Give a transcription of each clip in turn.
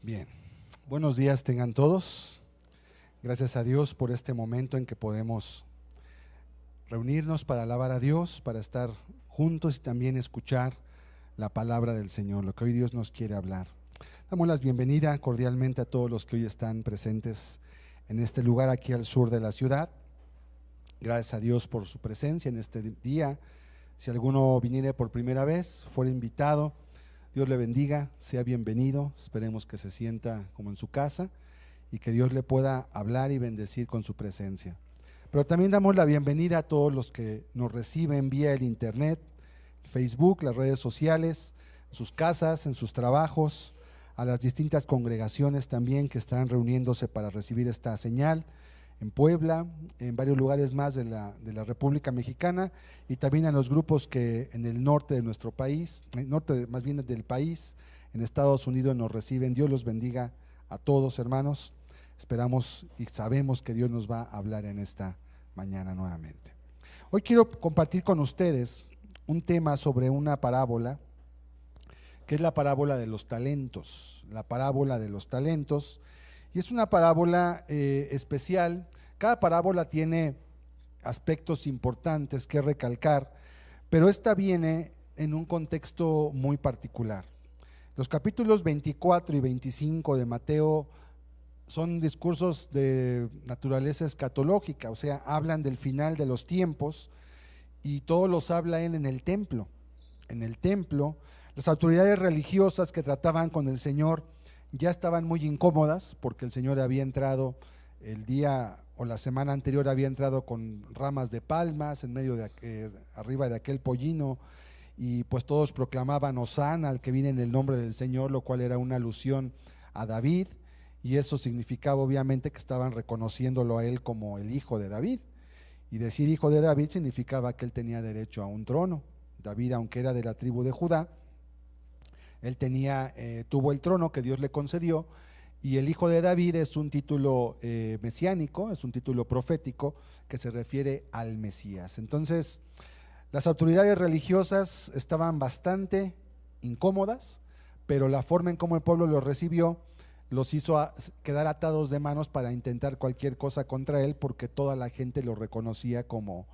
Bien, buenos días tengan todos. Gracias a Dios por este momento en que podemos reunirnos para alabar a Dios, para estar juntos y también escuchar la palabra del Señor, lo que hoy Dios nos quiere hablar. Damos la bienvenida cordialmente a todos los que hoy están presentes en este lugar aquí al sur de la ciudad. Gracias a Dios por su presencia en este día. Si alguno viniere por primera vez, fuera invitado, Dios le bendiga, sea bienvenido. Esperemos que se sienta como en su casa y que Dios le pueda hablar y bendecir con su presencia. Pero también damos la bienvenida a todos los que nos reciben vía el internet, Facebook, las redes sociales, en sus casas, en sus trabajos, a las distintas congregaciones también que están reuniéndose para recibir esta señal en Puebla, en varios lugares más de la República Mexicana, y también a los grupos que en el norte de nuestro país, más bien del país, en Estados Unidos nos reciben. Dios los bendiga a todos, hermanos. Esperamos y sabemos que Dios nos va a hablar en esta mañana nuevamente. Hoy quiero compartir con ustedes un tema sobre una parábola, que es la parábola de los talentos. La parábola de los talentos. Y es una parábola especial. Cada parábola tiene aspectos importantes que recalcar, pero esta viene en un contexto muy particular. Los capítulos 24 y 25 de Mateo son discursos de naturaleza escatológica, o sea, hablan del final de los tiempos, y todos los habla él en el templo. En el templo, las autoridades religiosas que trataban con el Señor ya estaban muy incómodas porque el Señor había entrado el día o la semana anterior, había entrado con ramas de palmas en medio de arriba de aquel pollino, y pues todos proclamaban Hosana al que viene en el nombre del Señor, lo cual era una alusión a David, y eso significaba obviamente que estaban reconociéndolo a él como el hijo de David, y decir hijo de David significaba que él tenía derecho a un trono. David, aunque era de la tribu de Judá, él tuvo el trono que Dios le concedió, y el hijo de David es un título mesiánico, es un título profético que se refiere al Mesías. Entonces, las autoridades religiosas estaban bastante incómodas, pero la forma en cómo el pueblo los recibió los hizo quedar atados de manos para intentar cualquier cosa contra él, porque toda la gente lo reconocía como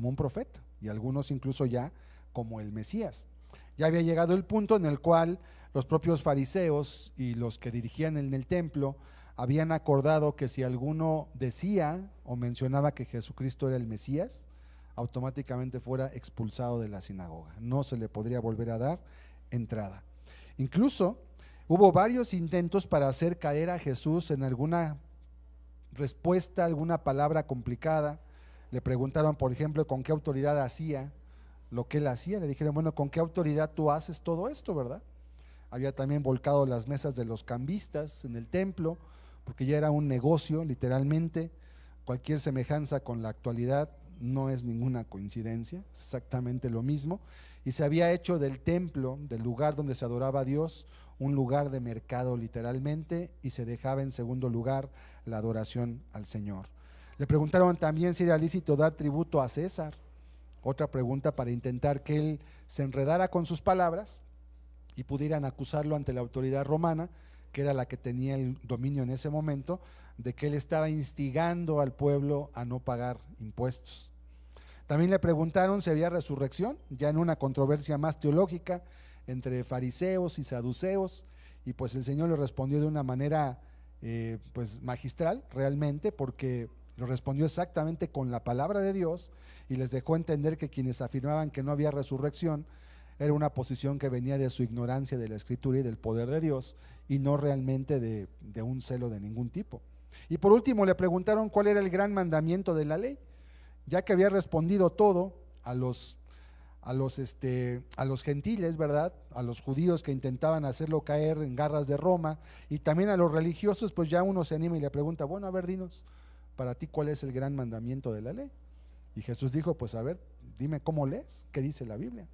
un profeta, y algunos incluso ya como el Mesías. Ya había llegado el punto en el cual los propios fariseos y los que dirigían en el templo habían acordado que si alguno decía o mencionaba que Jesucristo era el Mesías, automáticamente fuera expulsado de la sinagoga. No se le podría volver a dar entrada. Incluso hubo varios intentos para hacer caer a Jesús en alguna respuesta, alguna palabra complicada. Le preguntaron, por ejemplo, con qué autoridad hacía lo que él hacía. Le dijeron, bueno, ¿con qué autoridad tú haces todo esto, verdad? Había también volcado las mesas de los cambistas en el templo, porque ya era un negocio, literalmente. Cualquier semejanza con la actualidad no es ninguna coincidencia, es exactamente lo mismo. Y se había hecho del templo, del lugar donde se adoraba a Dios, un lugar de mercado literalmente, y se dejaba en segundo lugar la adoración al Señor. Le preguntaron también si era lícito dar tributo a César. Otra pregunta para intentar que él se enredara con sus palabras y pudieran acusarlo ante la autoridad romana, que era la que tenía el dominio en ese momento, de que él estaba instigando al pueblo a no pagar impuestos. También le preguntaron si había resurrección, ya en una controversia más teológica entre fariseos y saduceos, y pues el Señor le respondió de una manera magistral realmente, porque lo respondió exactamente con la palabra de Dios, y les dejó entender que quienes afirmaban que no había resurrección era una posición que venía de su ignorancia de la Escritura y del poder de Dios, y no realmente de un celo de ningún tipo. Y por último le preguntaron cuál era el gran mandamiento de la ley, ya que había respondido todo a los gentiles, ¿verdad? A los judíos que intentaban hacerlo caer en garras de Roma, y también a los religiosos. Pues ya uno se anima y le pregunta, bueno, a ver, dinos, para ti, ¿cuál es el gran mandamiento de la ley? Y Jesús dijo, pues a ver, dime cómo lees, ¿qué dice la Biblia?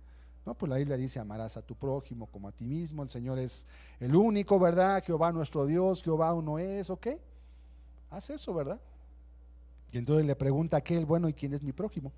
No, pues la Biblia dice, amarás a tu prójimo como a ti mismo, el Señor es el único, ¿verdad? Jehová nuestro Dios, Jehová uno es, ¿ok? Haz eso, ¿verdad? Y entonces le pregunta a aquel, bueno, ¿y quién es mi prójimo?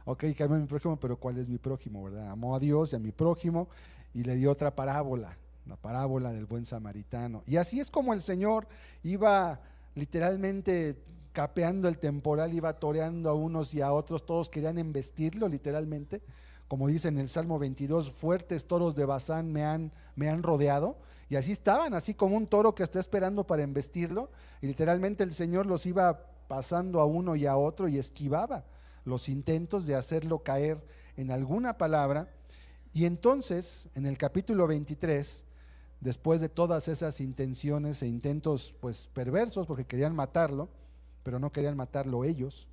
Ok, que amo a mi prójimo, pero ¿cuál es mi prójimo, verdad? Amó a Dios y a mi prójimo, y le dio otra parábola, la parábola del buen samaritano. Y así es como el Señor iba literalmente capeando el temporal, iba toreando a unos y a otros, todos querían embestirlo literalmente, como dice en el Salmo 22, fuertes toros de Basán me han rodeado, y así estaban, así como un toro que está esperando para embestirlo, y literalmente el Señor los iba pasando a uno y a otro y esquivaba los intentos de hacerlo caer en alguna palabra. Y entonces, en el capítulo 23, después de todas esas intenciones e intentos pues perversos, porque querían matarlo, pero no querían matarlo ellos,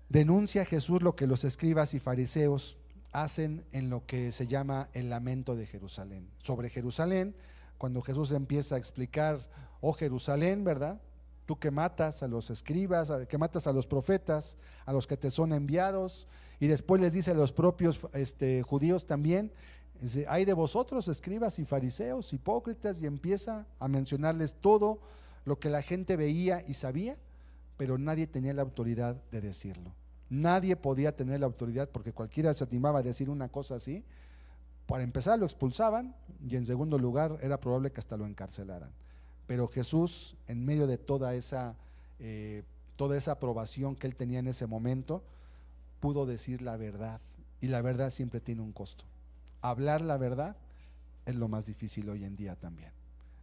denuncia Jesús lo que los escribas y fariseos hacen en lo que se llama el lamento de Jerusalén. Sobre Jerusalén, cuando Jesús empieza a explicar, oh Jerusalén, ¿verdad? Tú que matas a los escribas, que matas a los profetas, a los que te son enviados, y después les dice a los propios judíos también, dice, hay de vosotros escribas y fariseos, hipócritas, y empieza a mencionarles todo lo que la gente veía y sabía, pero nadie tenía la autoridad de decirlo. Nadie podía tener la autoridad porque cualquiera se animaba a decir una cosa así. Para empezar lo expulsaban y en segundo lugar era probable que hasta lo encarcelaran. Pero Jesús, en medio de toda esa aprobación que él tenía en ese momento, pudo decir la verdad, y la verdad siempre tiene un costo. Hablar la verdad es lo más difícil hoy en día también.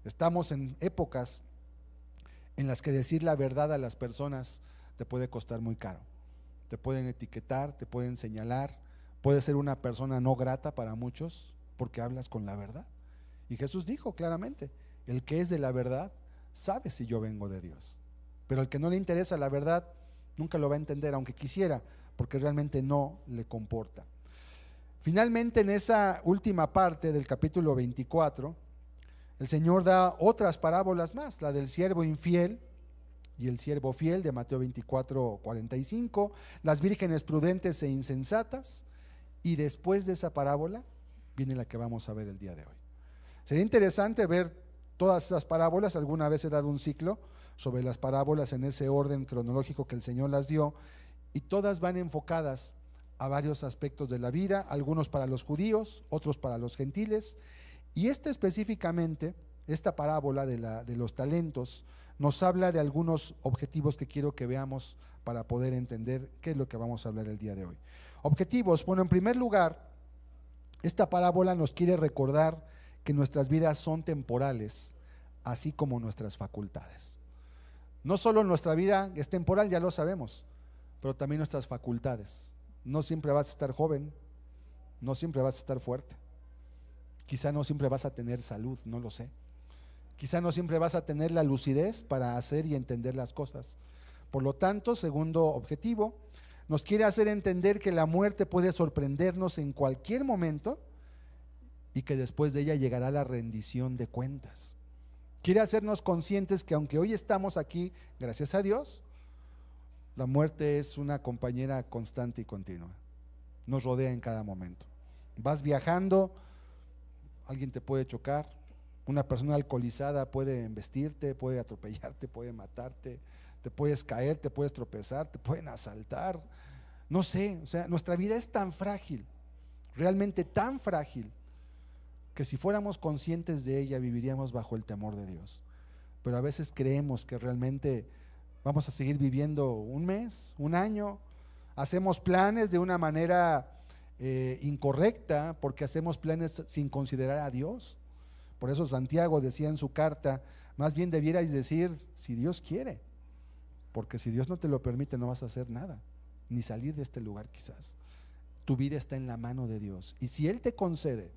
Estamos en épocas en las que decir la verdad a las personas te puede costar muy caro. Te pueden etiquetar, te pueden señalar, puedes ser una persona no grata para muchos porque hablas con la verdad. Y Jesús dijo claramente, el que es de la verdad sabe si yo vengo de Dios, pero el que no le interesa la verdad nunca lo va a entender, aunque quisiera, porque realmente no le comporta. Finalmente, en esa última parte del capítulo 24, el Señor da otras parábolas más, la del siervo infiel y el siervo fiel de Mateo 24:45, las vírgenes prudentes e insensatas, y después de esa parábola viene la que vamos a ver el día de hoy. Sería interesante ver todas esas parábolas. Alguna vez he dado un ciclo sobre las parábolas en ese orden cronológico que el Señor las dio, y todas van enfocadas a varios aspectos de la vida, algunos para los judíos, otros para los gentiles, y específicamente, esta parábola de los talentos nos habla de algunos objetivos que quiero que veamos para poder entender qué es lo que vamos a hablar el día de hoy. Objetivos, bueno, en primer lugar, esta parábola nos quiere recordar que nuestras vidas son temporales, así como nuestras facultades. No solo nuestra vida es temporal, ya lo sabemos, pero también nuestras facultades. No siempre vas a estar joven, no siempre vas a estar fuerte, quizá no siempre vas a tener salud, no lo sé. Quizá no siempre vas a tener la lucidez para hacer y entender las cosas. Por lo tanto, segundo objetivo, nos quiere hacer entender que la muerte puede sorprendernos en cualquier momento y que después de ella llegará la rendición de cuentas. Quiere hacernos conscientes que aunque hoy estamos aquí, gracias a Dios, la muerte es una compañera constante y continua. Nos rodea en cada momento. Vas viajando, alguien te puede chocar, una persona alcoholizada puede embestirte, puede atropellarte, puede matarte, te puedes caer, te puedes tropezar, te pueden asaltar. No sé, o sea, nuestra vida es tan frágil, realmente tan frágil, que si fuéramos conscientes de ella viviríamos bajo el temor de Dios. Pero a veces creemos que realmente vamos a seguir viviendo un mes, un año, hacemos planes de una manera incorrecta, porque hacemos planes sin considerar a Dios. Por eso Santiago decía en su carta, más bien debierais decir, si Dios quiere, porque si Dios no te lo permite no vas a hacer nada, ni salir de este lugar quizás. Tu vida está en la mano de Dios, y si Él te concede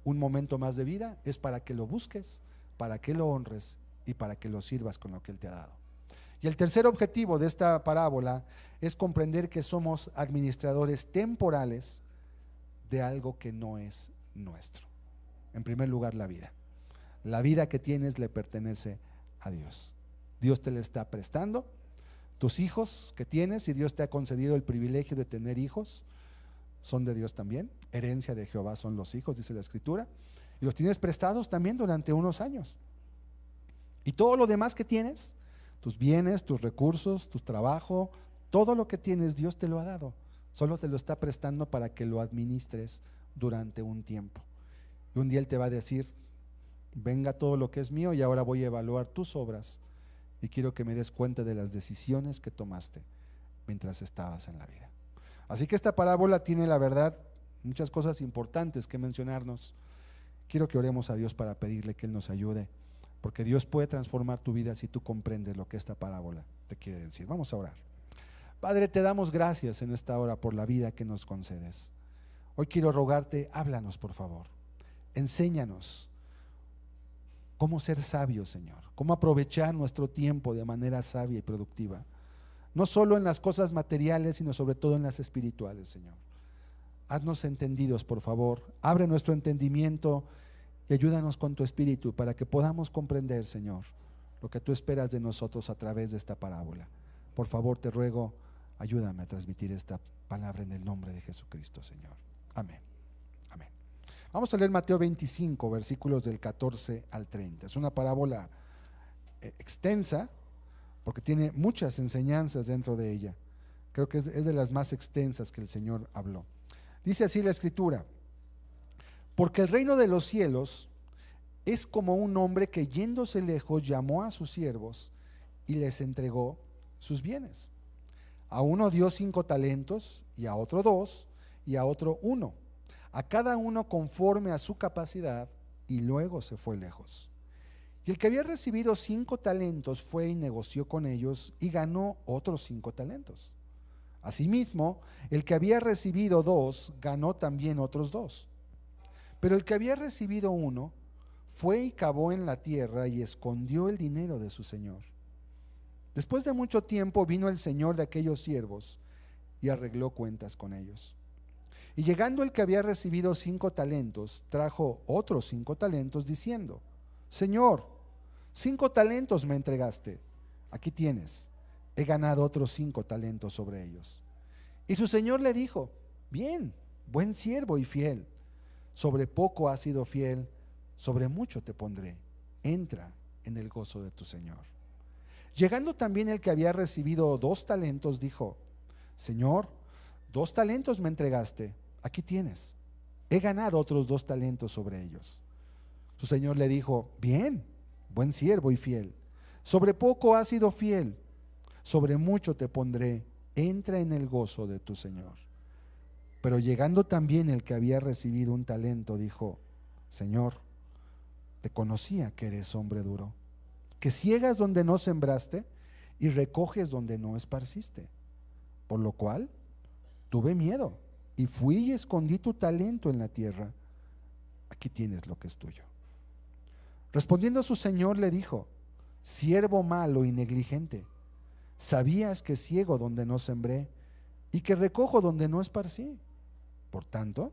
un momento más de vida, es para que lo busques, para que lo honres y para que lo sirvas con lo que Él te ha dado. Y el tercer objetivo de esta parábola es comprender que somos administradores temporales de algo que no es nuestro. En primer lugar, la vida. La vida que tienes le pertenece a Dios. Dios te la está prestando. Tus hijos que tienes, y Dios te ha concedido el privilegio de tener hijos, son de Dios también. Herencia de Jehová son los hijos, dice la Escritura. Y los tienes prestados también durante unos años. Y todo lo demás que tienes, tus bienes, tus recursos, tu trabajo, todo lo que tienes, Dios te lo ha dado. Solo te lo está prestando para que lo administres durante un tiempo. Y un día Él te va a decir, venga todo lo que es mío y ahora voy a evaluar tus obras y quiero que me des cuenta de las decisiones que tomaste mientras estabas en la vida. Así que esta parábola tiene, la verdad, muchas cosas importantes que mencionarnos. Quiero que oremos a Dios para pedirle que Él nos ayude, porque Dios puede transformar tu vida si tú comprendes lo que esta parábola te quiere decir. Vamos a orar. Padre, te damos gracias en esta hora por la vida que nos concedes. Hoy quiero rogarte, háblanos por favor, enséñanos cómo ser sabios, Señor, cómo aprovechar nuestro tiempo de manera sabia y productiva, no solo en las cosas materiales, sino sobre todo en las espirituales, Señor. Haznos entendidos, por favor, abre nuestro entendimiento y ayúdanos con tu espíritu para que podamos comprender, Señor, lo que tú esperas de nosotros a través de esta parábola. Por favor, te ruego, ayúdame a transmitir esta palabra en el nombre de Jesucristo, Señor. Amén. Amén. Vamos a leer Mateo 25, versículos del 14 al 30. Es una parábola extensa porque tiene muchas enseñanzas dentro de ella. Creo que es de las más extensas que el Señor habló. Dice así la Escritura: porque el reino de los cielos es como un hombre que yéndose lejos llamó a sus siervos y les entregó sus bienes. A uno dio 5 talentos, y a otro 2, y a otro 1, a cada uno conforme a su capacidad, y luego se fue lejos. Y el que había recibido 5 talentos fue y negoció con ellos y ganó otros 5 talentos. Asimismo, el que había recibido 2 ganó también otros 2. Pero el que había recibido 1 fue y cavó en la tierra y escondió el dinero de su señor. Después de mucho tiempo vino el señor de aquellos siervos y arregló cuentas con ellos. Y llegando el que había recibido 5 talentos, trajo otros 5 talentos diciendo: Señor, 5 talentos me entregaste, aquí tienes, he ganado otros 5 talentos sobre ellos. Y su señor le dijo: bien, buen siervo y fiel, sobre poco has sido fiel, sobre mucho te pondré, entra en el gozo de tu señor. Llegando también el que había recibido 2 talentos, dijo: Señor, 2 talentos me entregaste, aquí tienes, he ganado otros 2 talentos sobre ellos. Su señor le dijo: bien, buen siervo y fiel, sobre poco has sido fiel, sobre mucho te pondré, entra en el gozo de tu señor. Pero llegando también el que había recibido 1 talento, dijo: Señor, te conocía que eres hombre duro, que ciegas donde no sembraste y recoges donde no esparciste. Por lo cual tuve miedo y fui y escondí tu talento en la tierra. Aquí tienes lo que es tuyo. Respondiendo su señor le dijo: siervo malo y negligente, sabías que ciego donde no sembré y que recojo donde no esparcí. Por tanto,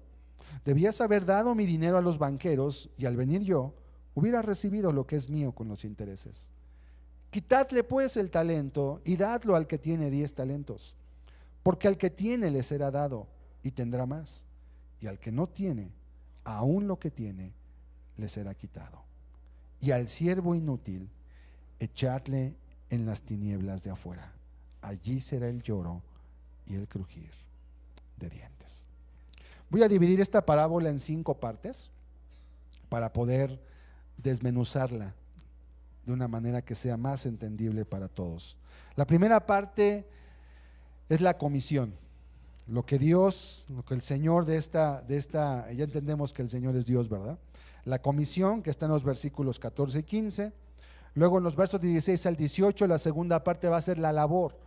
debías haber dado mi dinero a los banqueros, y al venir yo hubiera recibido lo que es mío con los intereses. Quitadle pues el talento y dadlo al que tiene 10 talentos, porque al que tiene le será dado y tendrá más, y al que no tiene, aún lo que tiene le será quitado. Y al siervo inútil echadle en las tinieblas de afuera, allí será el lloro y el crujir de dientes. Voy a dividir esta parábola en 5 partes para poder desmenuzarla de una manera que sea más entendible para todos. La primera parte es la comisión, lo que Dios, lo que el Señor de esta, ya entendemos que el Señor es Dios, ¿verdad? La comisión que está en los versículos 14 y 15. Luego en los versos 16 al 18, la segunda parte va a ser la labor,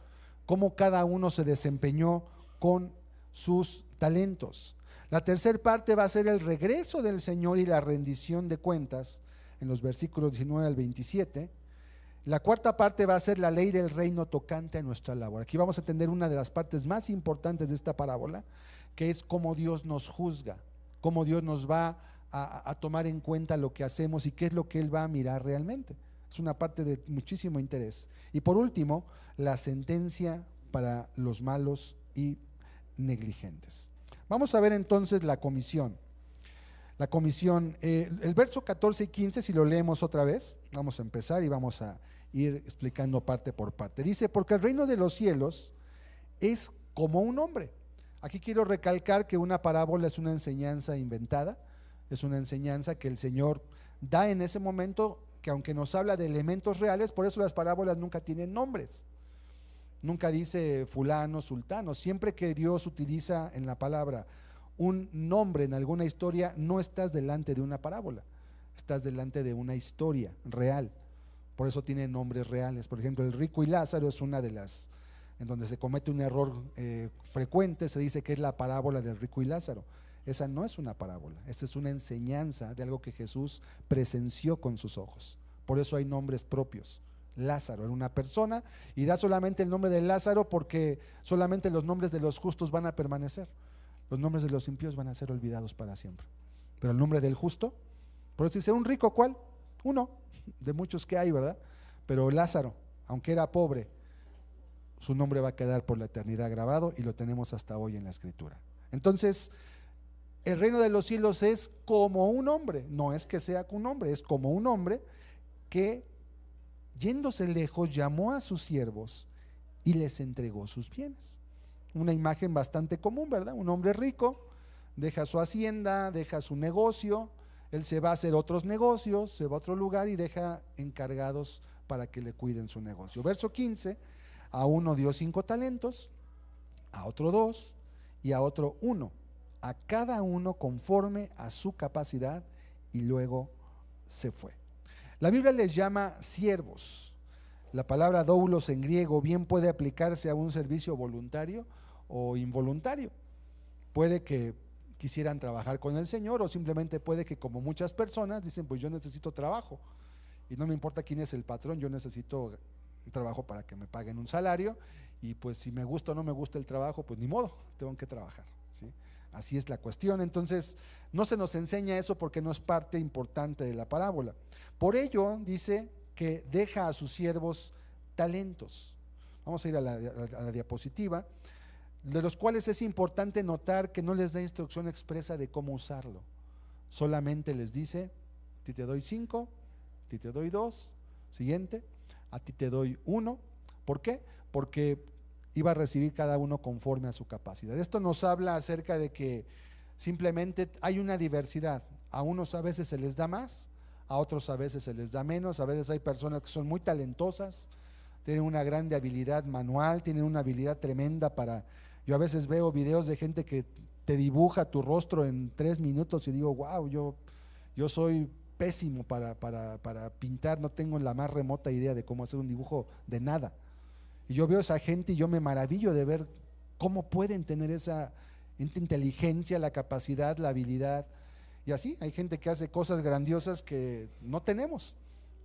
cómo cada uno se desempeñó con sus talentos. La tercera parte va a ser el regreso del Señor y la rendición de cuentas en los versículos 19 al 27. La cuarta parte va a ser la ley del reino tocante a nuestra labor. Aquí vamos a entender una de las partes más importantes de esta parábola, que es cómo Dios nos juzga, cómo Dios nos va a tomar en cuenta lo que hacemos y qué es lo que Él va a mirar realmente. Es una parte de muchísimo interés. Y por último, la sentencia para los malos y negligentes. Vamos a ver entonces la comisión. La comisión, el verso 14 y 15, si lo leemos otra vez, vamos a empezar y vamos a ir explicando parte por parte. Dice: porque el reino de los cielos es como un hombre. Aquí quiero recalcar que una parábola es una enseñanza inventada, es una enseñanza que el Señor da en ese momento que aunque nos habla de elementos reales, por eso las parábolas nunca tienen nombres. Nunca dice fulano, sultano. Siempre que Dios utiliza en la palabra un nombre en alguna historia, no estás delante de una parábola, estás delante de una historia real. Por eso tiene nombres reales. Por ejemplo, el rico y Lázaro es una de las en donde se comete un error frecuente. Se dice que es la parábola del rico y Lázaro. Esa no es una parábola, esa es una enseñanza de algo que Jesús presenció con sus ojos. Por eso hay nombres propios. Lázaro era una persona, y da solamente el nombre de Lázaro porque solamente los nombres de los justos van a permanecer. Los nombres de los impíos van a ser olvidados para siempre. Pero el nombre del justo, por eso dice un rico, ¿cuál? Uno de muchos que hay, ¿verdad? Pero Lázaro, aunque era pobre, su nombre va a quedar por la eternidad grabado, y lo tenemos hasta hoy en la Escritura. Entonces, el reino de los cielos es como un hombre, no es que sea un hombre, es como un hombre que, yéndose lejos, llamó a sus siervos y les entregó sus bienes. Una imagen bastante común, ¿verdad? Un hombre rico deja su hacienda, deja su negocio, él se va a hacer otros negocios, se va a otro lugar y deja encargados para que le cuiden su negocio. Verso 15, a uno dio 5 talentos, a otro 2 y a otro 1, a cada uno conforme a su capacidad, y luego se fue. La Biblia les llama siervos. La palabra doulos en griego bien puede aplicarse a un servicio voluntario o involuntario. Puede que quisieran trabajar con el Señor, o simplemente puede que, como muchas personas, dicen pues yo necesito trabajo y no me importa quién es el patrón, yo necesito trabajo para que me paguen un salario, y pues si me gusta o no me gusta el trabajo, pues ni modo, tengo que trabajar, ¿sí? Así es la cuestión. Entonces no se nos enseña eso porque no es parte importante de la parábola. Por ello dice que deja a sus siervos talentos. Vamos a ir a la diapositiva, de los cuales es importante notar que no les da instrucción expresa de cómo usarlo. Solamente les dice: a ti te doy 5, a ti te doy 2, siguiente, a ti te doy 1. ¿Por qué? Porque iba a recibir cada uno conforme a su capacidad. Esto nos habla acerca de que simplemente hay una diversidad. A unos a veces se les da más, a otros a veces se les da menos. A veces hay personas que son muy talentosas, tienen una grande habilidad manual, tienen una habilidad tremenda para… Yo a veces veo videos de gente que te dibuja tu rostro en 3 minutos y digo, wow, yo soy pésimo para pintar, no tengo la más remota idea de cómo hacer un dibujo de nada. Y yo veo a esa gente y yo me maravillo de ver cómo pueden tener esa inteligencia, la capacidad, la habilidad. Y así hay gente que hace cosas grandiosas que no tenemos.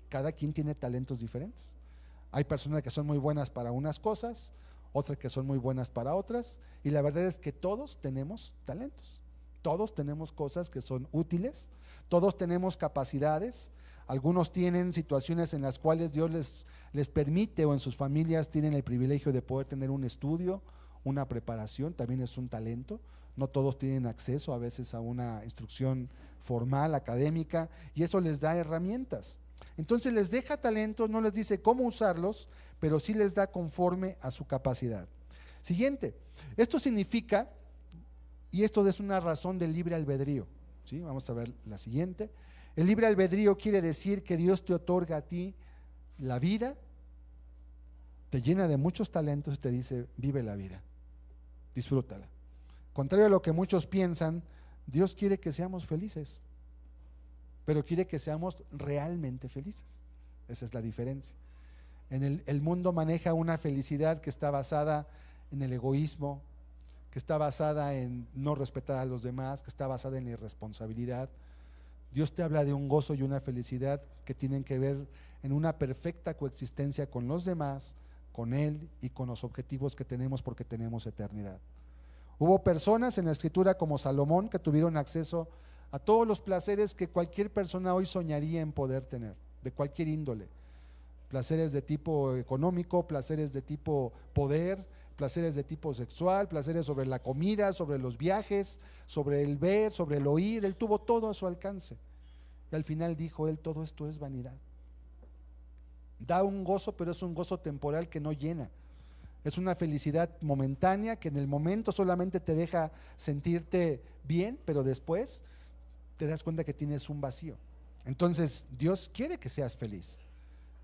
Cada quien tiene talentos diferentes. Hay personas que son muy buenas para unas cosas, otras que son muy buenas para otras, y la verdad es que todos tenemos talentos, todos tenemos cosas que son útiles, todos tenemos capacidades. Algunos tienen situaciones en las cuales Dios les permite, o en sus familias tienen el privilegio de poder tener un estudio, una preparación, también es un talento. No todos tienen acceso a veces a una instrucción formal, académica, y eso les da herramientas. Entonces les deja talentos, no les dice cómo usarlos, pero sí les da conforme a su capacidad. Siguiente, esto significa, y esto es una razón del libre albedrío, ¿sí? Vamos a ver la siguiente. El libre albedrío quiere decir que Dios te otorga a ti la vida, te llena de muchos talentos y te dice: vive la vida, disfrútala. Contrario a lo que muchos piensan, Dios quiere que seamos felices, pero quiere que seamos realmente felices. Esa es la diferencia. El mundo maneja una felicidad que está basada en el egoísmo, que está basada en no respetar a los demás, que está basada en la irresponsabilidad. Dios te habla de un gozo y una felicidad que tienen que ver en una perfecta coexistencia con los demás, con Él y con los objetivos que tenemos, porque tenemos eternidad. Hubo personas en la Escritura como Salomón que tuvieron acceso a todos los placeres que cualquier persona hoy soñaría en poder tener, de cualquier índole. Placeres de tipo económico, placeres de tipo poder, placeres de tipo sexual, placeres sobre la comida, sobre los viajes, sobre el ver, sobre el oír. Él tuvo todo a su alcance. Y al final dijo él: todo esto es vanidad. Da un gozo, pero es un gozo temporal que no llena. Es una felicidad momentánea que en el momento solamente te deja sentirte bien, pero después te das cuenta que tienes un vacío. Entonces Dios quiere que seas feliz,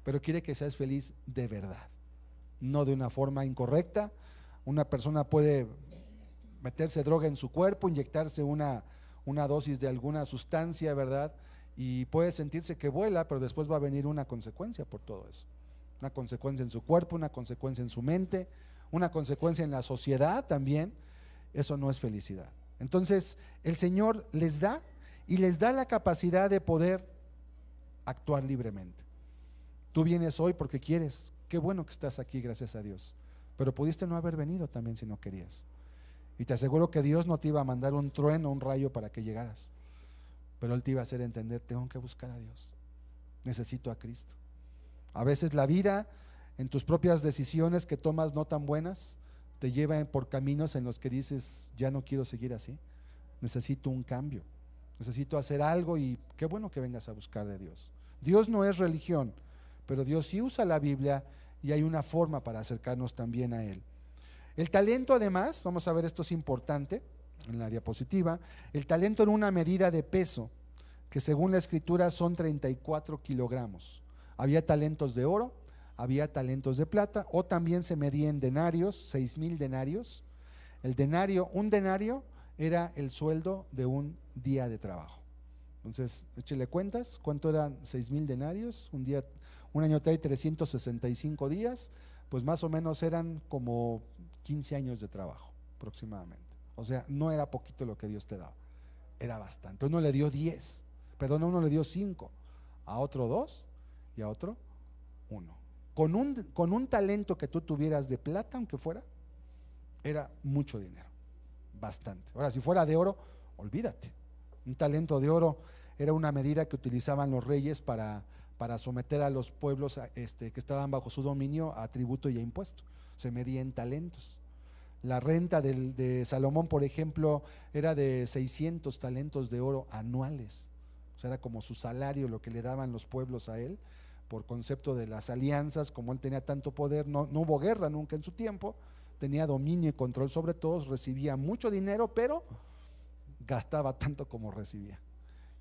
pero quiere que seas feliz de verdad, no de una forma incorrecta. Una persona puede meterse droga en su cuerpo, inyectarse una dosis de alguna sustancia, ¿verdad? Y puede sentirse que vuela, pero después va a venir una consecuencia por todo eso. Una consecuencia en su cuerpo, una consecuencia en su mente, una consecuencia en la sociedad también. Eso no es felicidad. Entonces el Señor les da, y les da la capacidad de poder actuar libremente. Tú vienes hoy porque quieres, qué bueno que estás aquí, gracias a Dios, pero pudiste no haber venido también si no querías. Y te aseguro que Dios no te iba a mandar un trueno, un rayo para que llegaras, pero Él te iba a hacer entender: tengo que buscar a Dios, necesito a Cristo. A veces la vida, en tus propias decisiones que tomas no tan buenas, te lleva por caminos en los que dices: ya no quiero seguir así, necesito un cambio, necesito hacer algo. Y qué bueno que vengas a buscar de Dios. Dios no es religión, pero Dios sí usa la Biblia, y hay una forma para acercarnos también a Él. El talento, además, vamos a ver, esto es importante en la diapositiva. El talento era una medida de peso que según la escritura son 34 kilogramos. Había talentos de oro, había talentos de plata, o también se medía en denarios, 6,000 denarios. El denario, un denario era el sueldo de un día de trabajo. Entonces, échale cuentas, ¿cuánto eran 6,000 denarios? Un año trae 365 días, pues más o menos eran como 15 años de trabajo aproximadamente. O sea, no era poquito lo que Dios te daba, era bastante. Uno le dio 10, perdón, uno le dio 5, a otro 2 y a otro 1. Con un talento que tú tuvieras de plata, aunque fuera, era mucho dinero, bastante. Ahora, si fuera de oro, olvídate. Un talento de oro era una medida que utilizaban los reyes para someter a los pueblos que estaban bajo su dominio a tributo y a impuesto. Se medía en talentos. La renta de Salomón, por ejemplo, era de 600 talentos de oro anuales. O sea, era como su salario, lo que le daban los pueblos a él, por concepto de las alianzas. Como él tenía tanto poder, no hubo guerra nunca en su tiempo, tenía dominio y control sobre todos, recibía mucho dinero, pero gastaba tanto como recibía.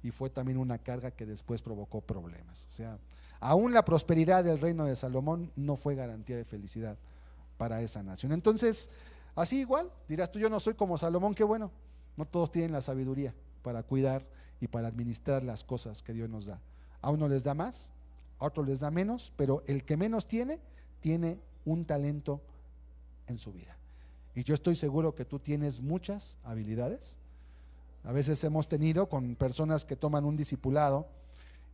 Y fue también una carga que después provocó problemas. O sea, aún la prosperidad del reino de Salomón no fue garantía de felicidad para esa nación. Entonces, así igual, dirás tú: yo no soy como Salomón. Qué bueno, no todos tienen la sabiduría para cuidar y para administrar las cosas que Dios nos da. A uno les da más, a otro les da menos, pero el que menos tiene un talento en su vida. Y yo estoy seguro que tú tienes muchas habilidades. A veces hemos tenido con personas que toman un discipulado,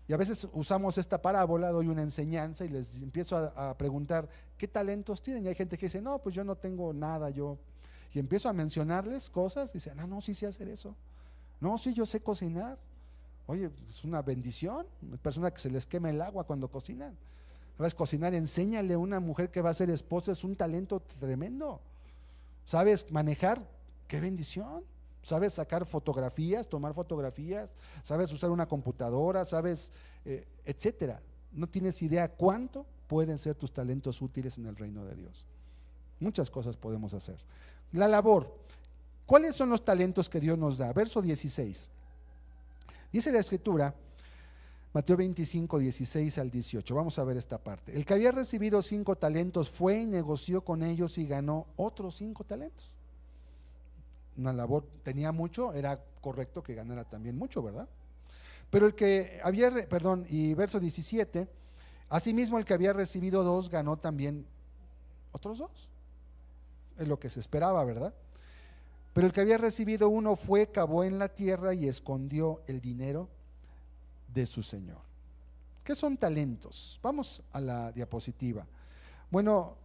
y a veces usamos esta parábola, doy una enseñanza y les empiezo a preguntar qué talentos tienen. Y hay gente que dice: no, pues yo no tengo nada, y empiezo a mencionarles cosas y dicen: no, sí sé hacer eso, no, sí, yo sé cocinar. Oye, es una bendición. Una persona que se les quema el agua cuando cocinan. ¿Sabes cocinar? Enséñale a una mujer que va a ser esposa, es un talento tremendo. ¿Sabes manejar? ¡Qué bendición! ¿Sabes sacar fotografías, tomar fotografías? ¿Sabes usar una computadora? ¿Sabes? Etcétera. No tienes idea cuánto pueden ser tus talentos útiles en el reino de Dios. Muchas cosas podemos hacer. La labor. ¿Cuáles son los talentos que Dios nos da? Verso 16. Dice la escritura, Mateo 25, 16 al 18. Vamos a ver esta parte. El que había recibido 5 talentos fue y negoció con ellos y ganó otros 5 talentos. Una labor, tenía mucho, era correcto que ganara también mucho, ¿verdad? Pero el que había, y verso 17, asimismo el que había recibido 2 ganó también otros 2. Es lo que se esperaba, ¿verdad? Pero el que había recibido 1 fue, cavó en la tierra y escondió el dinero de su señor. ¿Qué son talentos? Vamos a la diapositiva. Bueno,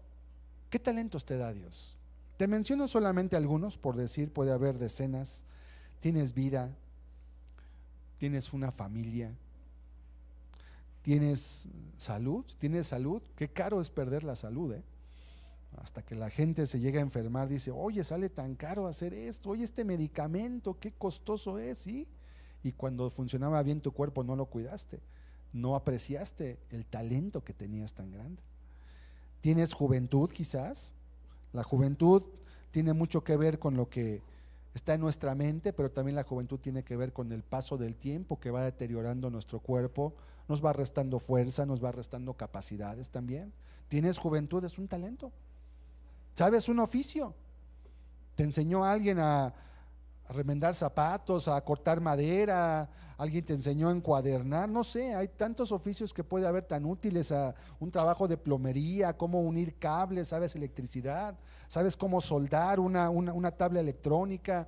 ¿qué talentos te da Dios? Te menciono solamente algunos, por decir, puede haber decenas. Tienes vida, tienes una familia, tienes salud. Qué caro es perder la salud, Hasta que la gente se llega a enfermar, dice: oye, sale tan caro hacer esto, oye, este medicamento, qué costoso es, ¿sí? Y cuando funcionaba bien tu cuerpo no lo cuidaste, no apreciaste el talento que tenías tan grande. Tienes juventud, quizás. La juventud tiene mucho que ver con lo que está en nuestra mente, pero también la juventud tiene que ver con el paso del tiempo que va deteriorando nuestro cuerpo, nos va restando fuerza, nos va restando capacidades también. Tienes juventud, es un talento. ¿Sabes un oficio? Te enseñó a alguien a remendar zapatos, a cortar madera, alguien te enseñó a encuadernar, no sé, hay tantos oficios que puede haber tan útiles, a un trabajo de plomería, cómo unir cables, sabes electricidad, sabes cómo soldar una tabla electrónica,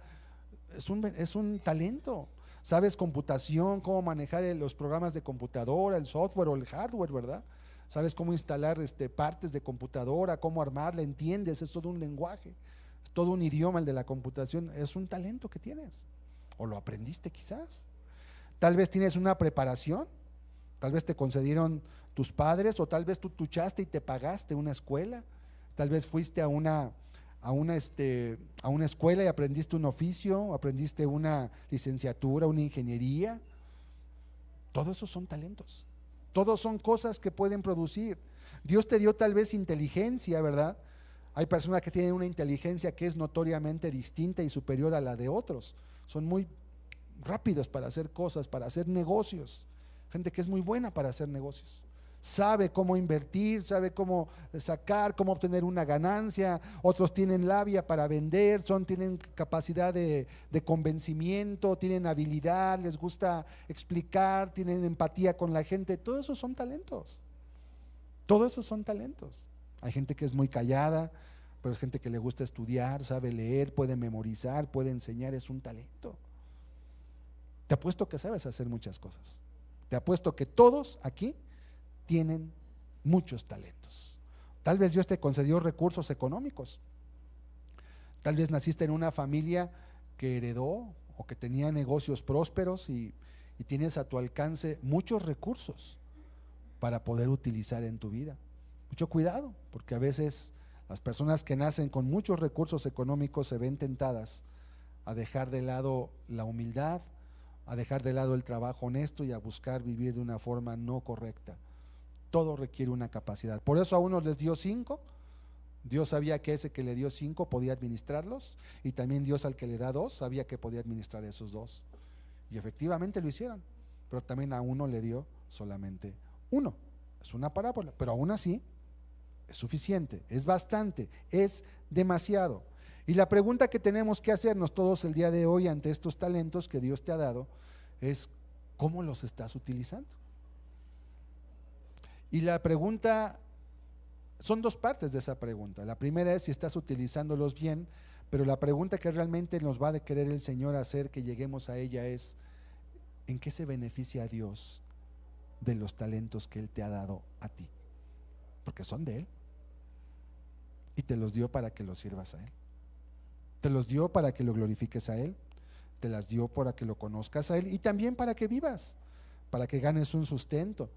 es un talento. Sabes computación, cómo manejar los programas de computadora, el software o el hardware, ¿verdad? Sabes cómo instalar partes de computadora, cómo armarla, entiendes, es todo un lenguaje, es todo un idioma el de la computación, es un talento que tienes, o lo aprendiste quizás. Tal vez tienes una preparación, tal vez te concedieron tus padres, o tal vez tú luchaste y te pagaste una escuela, tal vez fuiste a una escuela y aprendiste un oficio, aprendiste una licenciatura, una ingeniería. Todos esos son talentos, todos son cosas que pueden producir. Dios te dio tal vez inteligencia, ¿verdad? Hay personas que tienen una inteligencia que es notoriamente distinta y superior a la de otros, son muy rápidos para hacer cosas, para hacer negocios, gente que es muy buena para hacer negocios, sabe cómo invertir, sabe cómo sacar, cómo obtener una ganancia. Otros tienen labia para vender, tienen capacidad de convencimiento, tienen habilidad, les gusta explicar, tienen empatía con la gente. Todo eso son talentos, todo eso son talentos. Hay gente que es muy callada, pero es gente que le gusta estudiar, sabe leer, puede memorizar, puede enseñar, es un talento. Te apuesto que sabes hacer muchas cosas. Te apuesto que todos aquí tienen muchos talentos. Tal vez Dios te concedió recursos económicos. Tal vez naciste en una familia que heredó o que tenía negocios prósperos y tienes a tu alcance muchos recursos para poder utilizar en tu vida. Mucho cuidado, porque a veces las personas que nacen con muchos recursos económicos se ven tentadas a dejar de lado la humildad, a dejar de lado el trabajo honesto y a buscar vivir de una forma no correcta. Todo requiere una capacidad. Por eso a unos les dio 5. Dios sabía que ese que le dio 5 podía administrarlos, y también Dios al que le da 2 sabía que podía administrar esos 2, y efectivamente lo hicieron. Pero también a uno le dio solamente 1. Es una parábola, pero aún así es suficiente, es bastante, es demasiado. Y la pregunta que tenemos que hacernos todos el día de hoy ante estos talentos que Dios te ha dado es: ¿cómo los estás utilizando? Y la pregunta, son dos partes de esa pregunta. La primera es si estás utilizándolos bien, pero la pregunta que realmente nos va a querer el Señor hacer que lleguemos a ella es: ¿en qué se beneficia a Dios de los talentos que Él te ha dado a ti? Porque son de Él, y te los dio para que los sirvas a Él, te los dio para que lo glorifiques a Él, te las dio para que lo conozcas a Él, y también para que vivas, para que ganes un sustento,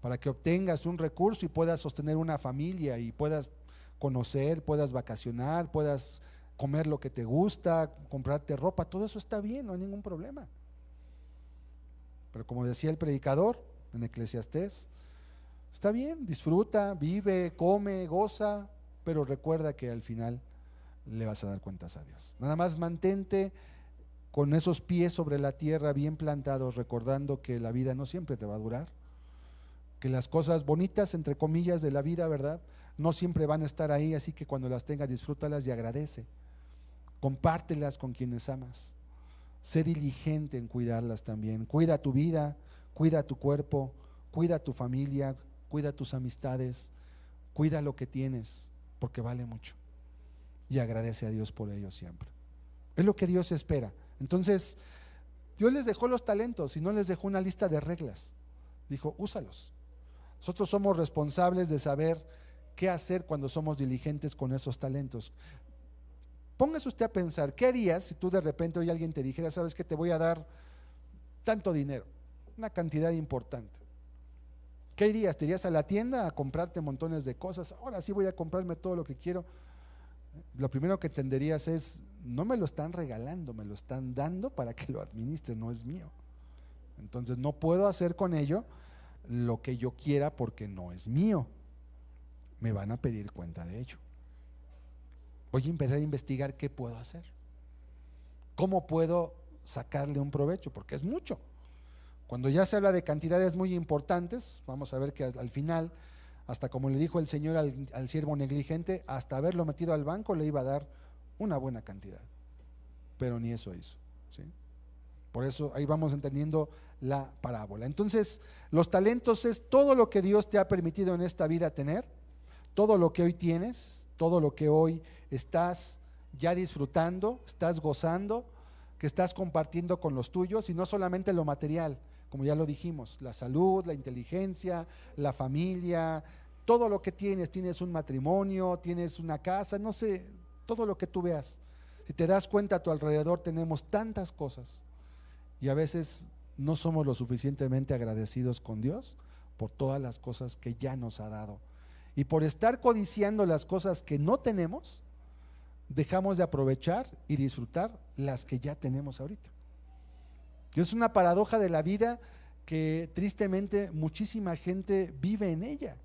para que obtengas un recurso y puedas sostener una familia y puedas conocer, puedas vacacionar, puedas comer lo que te gusta, comprarte ropa. Todo eso está bien, no hay ningún problema. Pero como decía el predicador en Eclesiastés, está bien, disfruta, vive, come, goza, pero recuerda que al final le vas a dar cuentas a Dios. Nada más mantente con esos pies sobre la tierra bien plantados, recordando que la vida no siempre te va a durar, que las cosas bonitas, entre comillas, de la vida, ¿verdad?, no siempre van a estar ahí, así que cuando las tengas, disfrútalas y agradece, compártelas con quienes amas, sé diligente en cuidarlas también. Cuida tu vida, cuida tu cuerpo, cuida tu familia, cuida tus amistades, cuida lo que tienes, porque vale mucho, y agradece a Dios por ello siempre. Es lo que Dios espera. Entonces, Dios les dejó los talentos y no les dejó una lista de reglas. Dijo: úsalos. Nosotros somos responsables de saber qué hacer cuando somos diligentes con esos talentos. Póngase usted a pensar, ¿qué harías si tú de repente hoy alguien te dijera: sabes que te voy a dar tanto dinero, una cantidad importante? ¿Qué irías? ¿Te irías a la tienda a comprarte montones de cosas? Ahora sí voy a comprarme todo lo que quiero. Lo primero que entenderías es: no me lo están regalando, me lo están dando para que lo administre, no es mío. Entonces no puedo hacer con ello lo que yo quiera porque no es mío. Me van a pedir cuenta de ello. Voy a empezar a investigar qué puedo hacer. ¿cómo puedo sacarle un provecho? Porque es mucho. Cuando ya se habla de cantidades muy importantes, vamos a ver que al final, hasta como le dijo el Señor al siervo negligente, hasta haberlo metido al banco le iba a dar una buena cantidad, pero ni eso hizo, ¿sí? Por eso ahí vamos entendiendo la parábola. Entonces, los talentos es todo lo que Dios te ha permitido en esta vida tener, todo lo que hoy tienes, todo lo que hoy estás ya disfrutando, estás gozando, que estás compartiendo con los tuyos, y no solamente lo material, como ya lo dijimos, la salud, la inteligencia, la familia, todo lo que tienes un matrimonio, tienes una casa, no sé, todo lo que tú veas. Si te das cuenta, a tu alrededor tenemos tantas cosas y a veces no somos lo suficientemente agradecidos con Dios por todas las cosas que ya nos ha dado. Y por estar codiciando las cosas que no tenemos, dejamos de aprovechar y disfrutar las que ya tenemos ahorita. Y es una paradoja de la vida que tristemente muchísima gente vive en ella.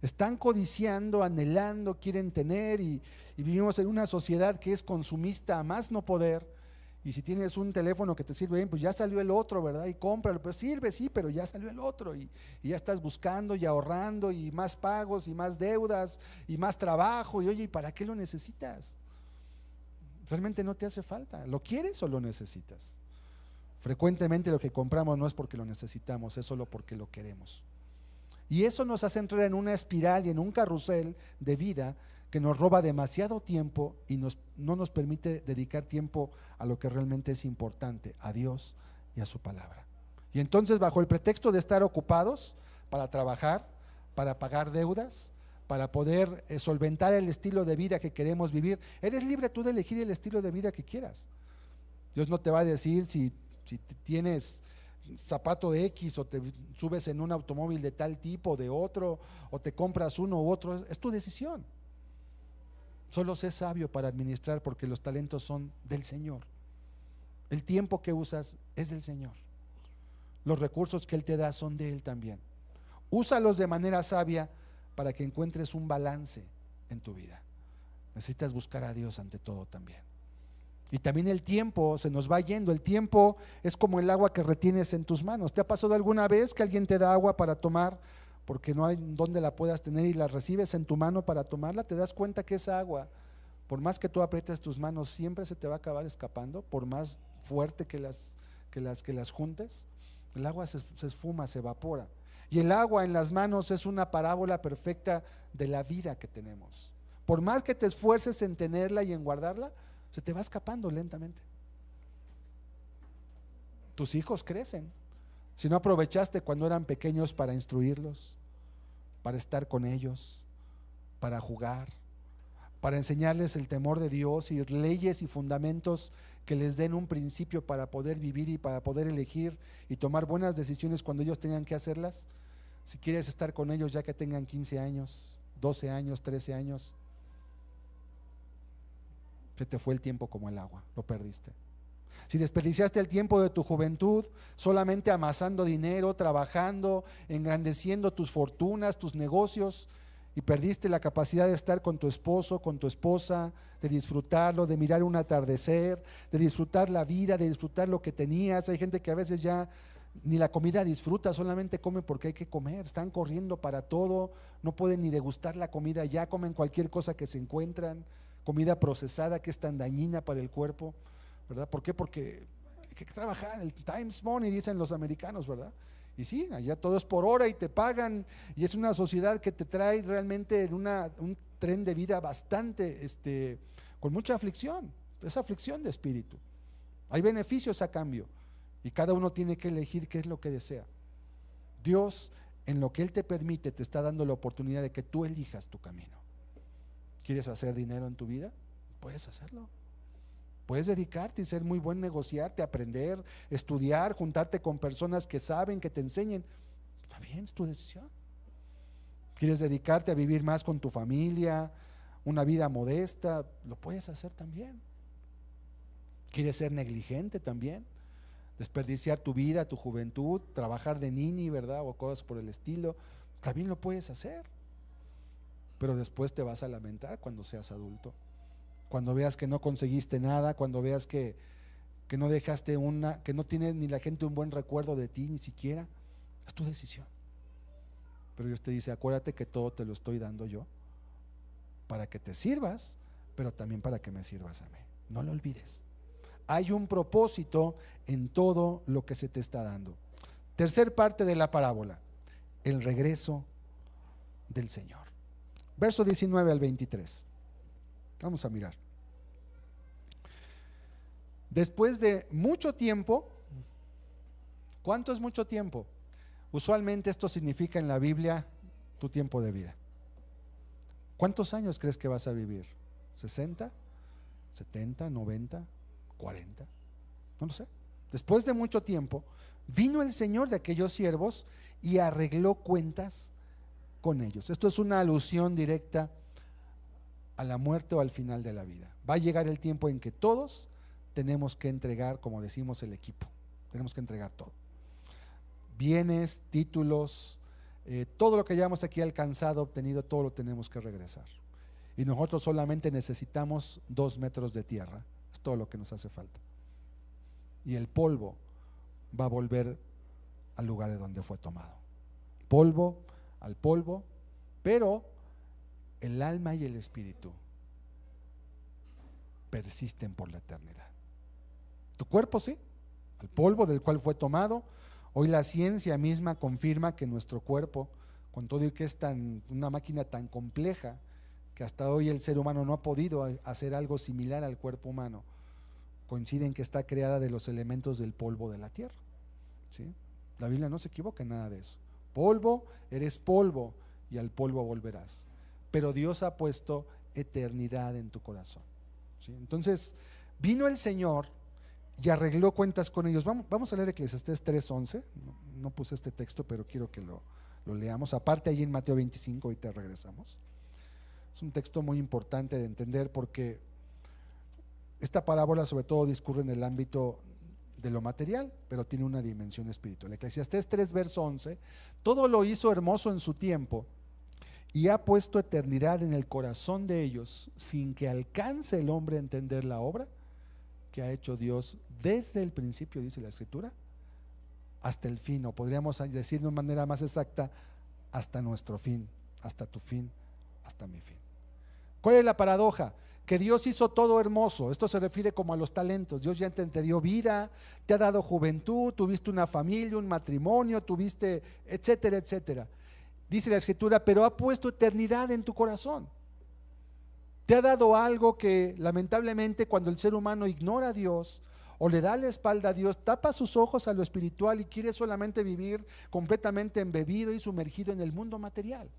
Están codiciando, anhelando, quieren tener y vivimos en una sociedad que es consumista a más no poder. Y si tienes un teléfono que te sirve bien, pues ya salió el otro, ¿verdad? Y cómpralo, pues sirve, sí, pero ya salió el otro y ya estás buscando y ahorrando y más pagos y más deudas y más trabajo y oye, ¿y para qué lo necesitas? Realmente no te hace falta, ¿lo quieres o lo necesitas? Frecuentemente lo que compramos no es porque lo necesitamos, es solo porque lo queremos. Y eso nos hace entrar en una espiral y en un carrusel de vida que nos roba demasiado tiempo y no nos permite dedicar tiempo a lo que realmente es importante, a Dios y a su palabra. Y entonces, bajo el pretexto de estar ocupados para trabajar, para pagar deudas, para poder solventar el estilo de vida que queremos vivir, eres libre tú de elegir el estilo de vida que quieras. Dios no te va a decir si tienes zapato de X o te subes en un automóvil de tal tipo, de otro, o te compras uno u otro, es tu decisión. Solo sé sabio para administrar, porque los talentos son del Señor. El tiempo que usas es del Señor. Los recursos que Él te da son de Él también. Úsalos de manera sabia para que encuentres un balance en tu vida. Necesitas buscar a Dios ante todo también. Y también el tiempo se nos va yendo. El tiempo es como el agua que retienes en tus manos. ¿Te ha pasado alguna vez que alguien te da agua para tomar porque no hay donde la puedas tener y la recibes en tu mano para tomarla? Te das cuenta que esa agua, por más que tú aprietes tus manos, siempre se te va a acabar escapando, por más fuerte que las juntes. El agua se esfuma, se evapora. Y el agua en las manos es una parábola perfecta de la vida que tenemos. Por más que te esfuerces en tenerla y en guardarla, se te va escapando lentamente. Tus hijos crecen. Si no aprovechaste cuando eran pequeños para instruirlos, para estar con ellos, para jugar, para enseñarles el temor de Dios y leyes y fundamentos que les den un principio para poder vivir y para poder elegir y tomar buenas decisiones cuando ellos tengan que hacerlas. Si quieres estar con ellos ya que tengan 15 años, 12 años, 13 años, se te fue el tiempo como el agua, lo perdiste. Si desperdiciaste el tiempo de tu juventud solamente amasando dinero, trabajando, engrandeciendo tus fortunas, tus negocios, y perdiste la capacidad de estar con tu esposo, con tu esposa, de disfrutarlo, de mirar un atardecer, de disfrutar la vida, de disfrutar lo que tenías. Hay gente que a veces ya ni la comida disfruta, solamente come porque hay que comer, están corriendo para todo, no pueden ni degustar la comida, ya comen cualquier cosa que se encuentran, comida procesada que es tan dañina para el cuerpo, ¿verdad? ¿Por qué? Porque hay que trabajar, el time's money, dicen los americanos, ¿verdad? Y sí, allá todo es por hora y te pagan, y es una sociedad que te trae realmente en un tren de vida bastante, con mucha aflicción, es aflicción de espíritu. Hay beneficios a cambio, y cada uno tiene que elegir qué es lo que desea. Dios, en lo que Él te permite, te está dando la oportunidad de que tú elijas tu camino. ¿Quieres hacer dinero en tu vida? Puedes hacerlo. Puedes dedicarte y ser muy buen negociarte, aprender, estudiar, juntarte con personas que saben, que te enseñen. Está bien, es tu decisión. ¿Quieres dedicarte a vivir más con tu familia, una vida modesta? Lo puedes hacer también. ¿Quieres ser negligente también? Desperdiciar tu vida, tu juventud, trabajar de nini, ¿verdad? O cosas por el estilo. También lo puedes hacer. Pero después te vas a lamentar cuando seas adulto. Cuando veas que no conseguiste nada, cuando veas que que no que no tiene ni la gente un buen recuerdo de ti, ni siquiera. Es tu decisión. Pero Dios te dice, acuérdate que todo te lo estoy dando yo para que te sirvas, pero también para que me sirvas a mí. No lo olvides. Hay un propósito en todo lo que se te está dando. Tercer parte de la parábola, el regreso del Señor. Verso 19 al 23. Vamos a mirar. Después de mucho tiempo, ¿cuánto es mucho tiempo? Usualmente esto significa en la Biblia tu tiempo de vida. ¿Cuántos años crees que vas a vivir? ¿60? ¿70? ¿90? ¿40? No lo sé. Después de mucho tiempo, vino el Señor de aquellos siervos y arregló cuentas con ellos. Esto es una alusión directa a la muerte o al final de la vida. Va a llegar el tiempo en que todos tenemos que entregar, como decimos, el equipo. Tenemos que entregar todo. Bienes, títulos, todo lo que hayamos aquí alcanzado, obtenido, todo lo tenemos que regresar. Y nosotros solamente necesitamos 2 metros de tierra. Es todo lo que nos hace falta. Y el polvo va a volver al lugar de donde fue tomado. Polvo al polvo, pero el alma y el espíritu persisten por la eternidad. Tu cuerpo sí, al polvo del cual fue tomado. Hoy la ciencia misma confirma que nuestro cuerpo, con todo y que es una máquina tan compleja, que hasta hoy el ser humano no ha podido hacer algo similar al cuerpo humano, coincide en que está creada de los elementos del polvo de la tierra, ¿sí? La Biblia no se equivoca en nada de eso. Polvo, eres polvo y al polvo volverás. Pero Dios ha puesto eternidad en tu corazón, ¿sí? Entonces vino el Señor y arregló cuentas con ellos. Vamos a leer Eclesiastés 3:11. No puse este texto, pero quiero que lo leamos. Aparte, allí en Mateo 25, ahorita regresamos. Es un texto muy importante de entender porque esta parábola sobre todo discurre en el ámbito de lo material, pero tiene una dimensión espiritual. Eclesiastés 3, verso 11: todo lo hizo hermoso en su tiempo y ha puesto eternidad en el corazón de ellos, sin que alcance el hombre a entender la obra que ha hecho Dios desde el principio, dice la Escritura, hasta el fin, o podríamos decir de una manera más exacta, hasta nuestro fin, hasta tu fin, hasta mi fin. ¿Cuál es la paradoja? Que Dios hizo todo hermoso. Esto se refiere como a los talentos. Dios ya te dio vida, te ha dado juventud, tuviste una familia, un matrimonio, tuviste, etcétera, etcétera. Dice la Escritura, pero ha puesto eternidad en tu corazón. Te ha dado algo que lamentablemente cuando el ser humano ignora a Dios o le da la espalda a Dios, tapa sus ojos a lo espiritual y quiere solamente vivir completamente embebido y sumergido en el mundo material.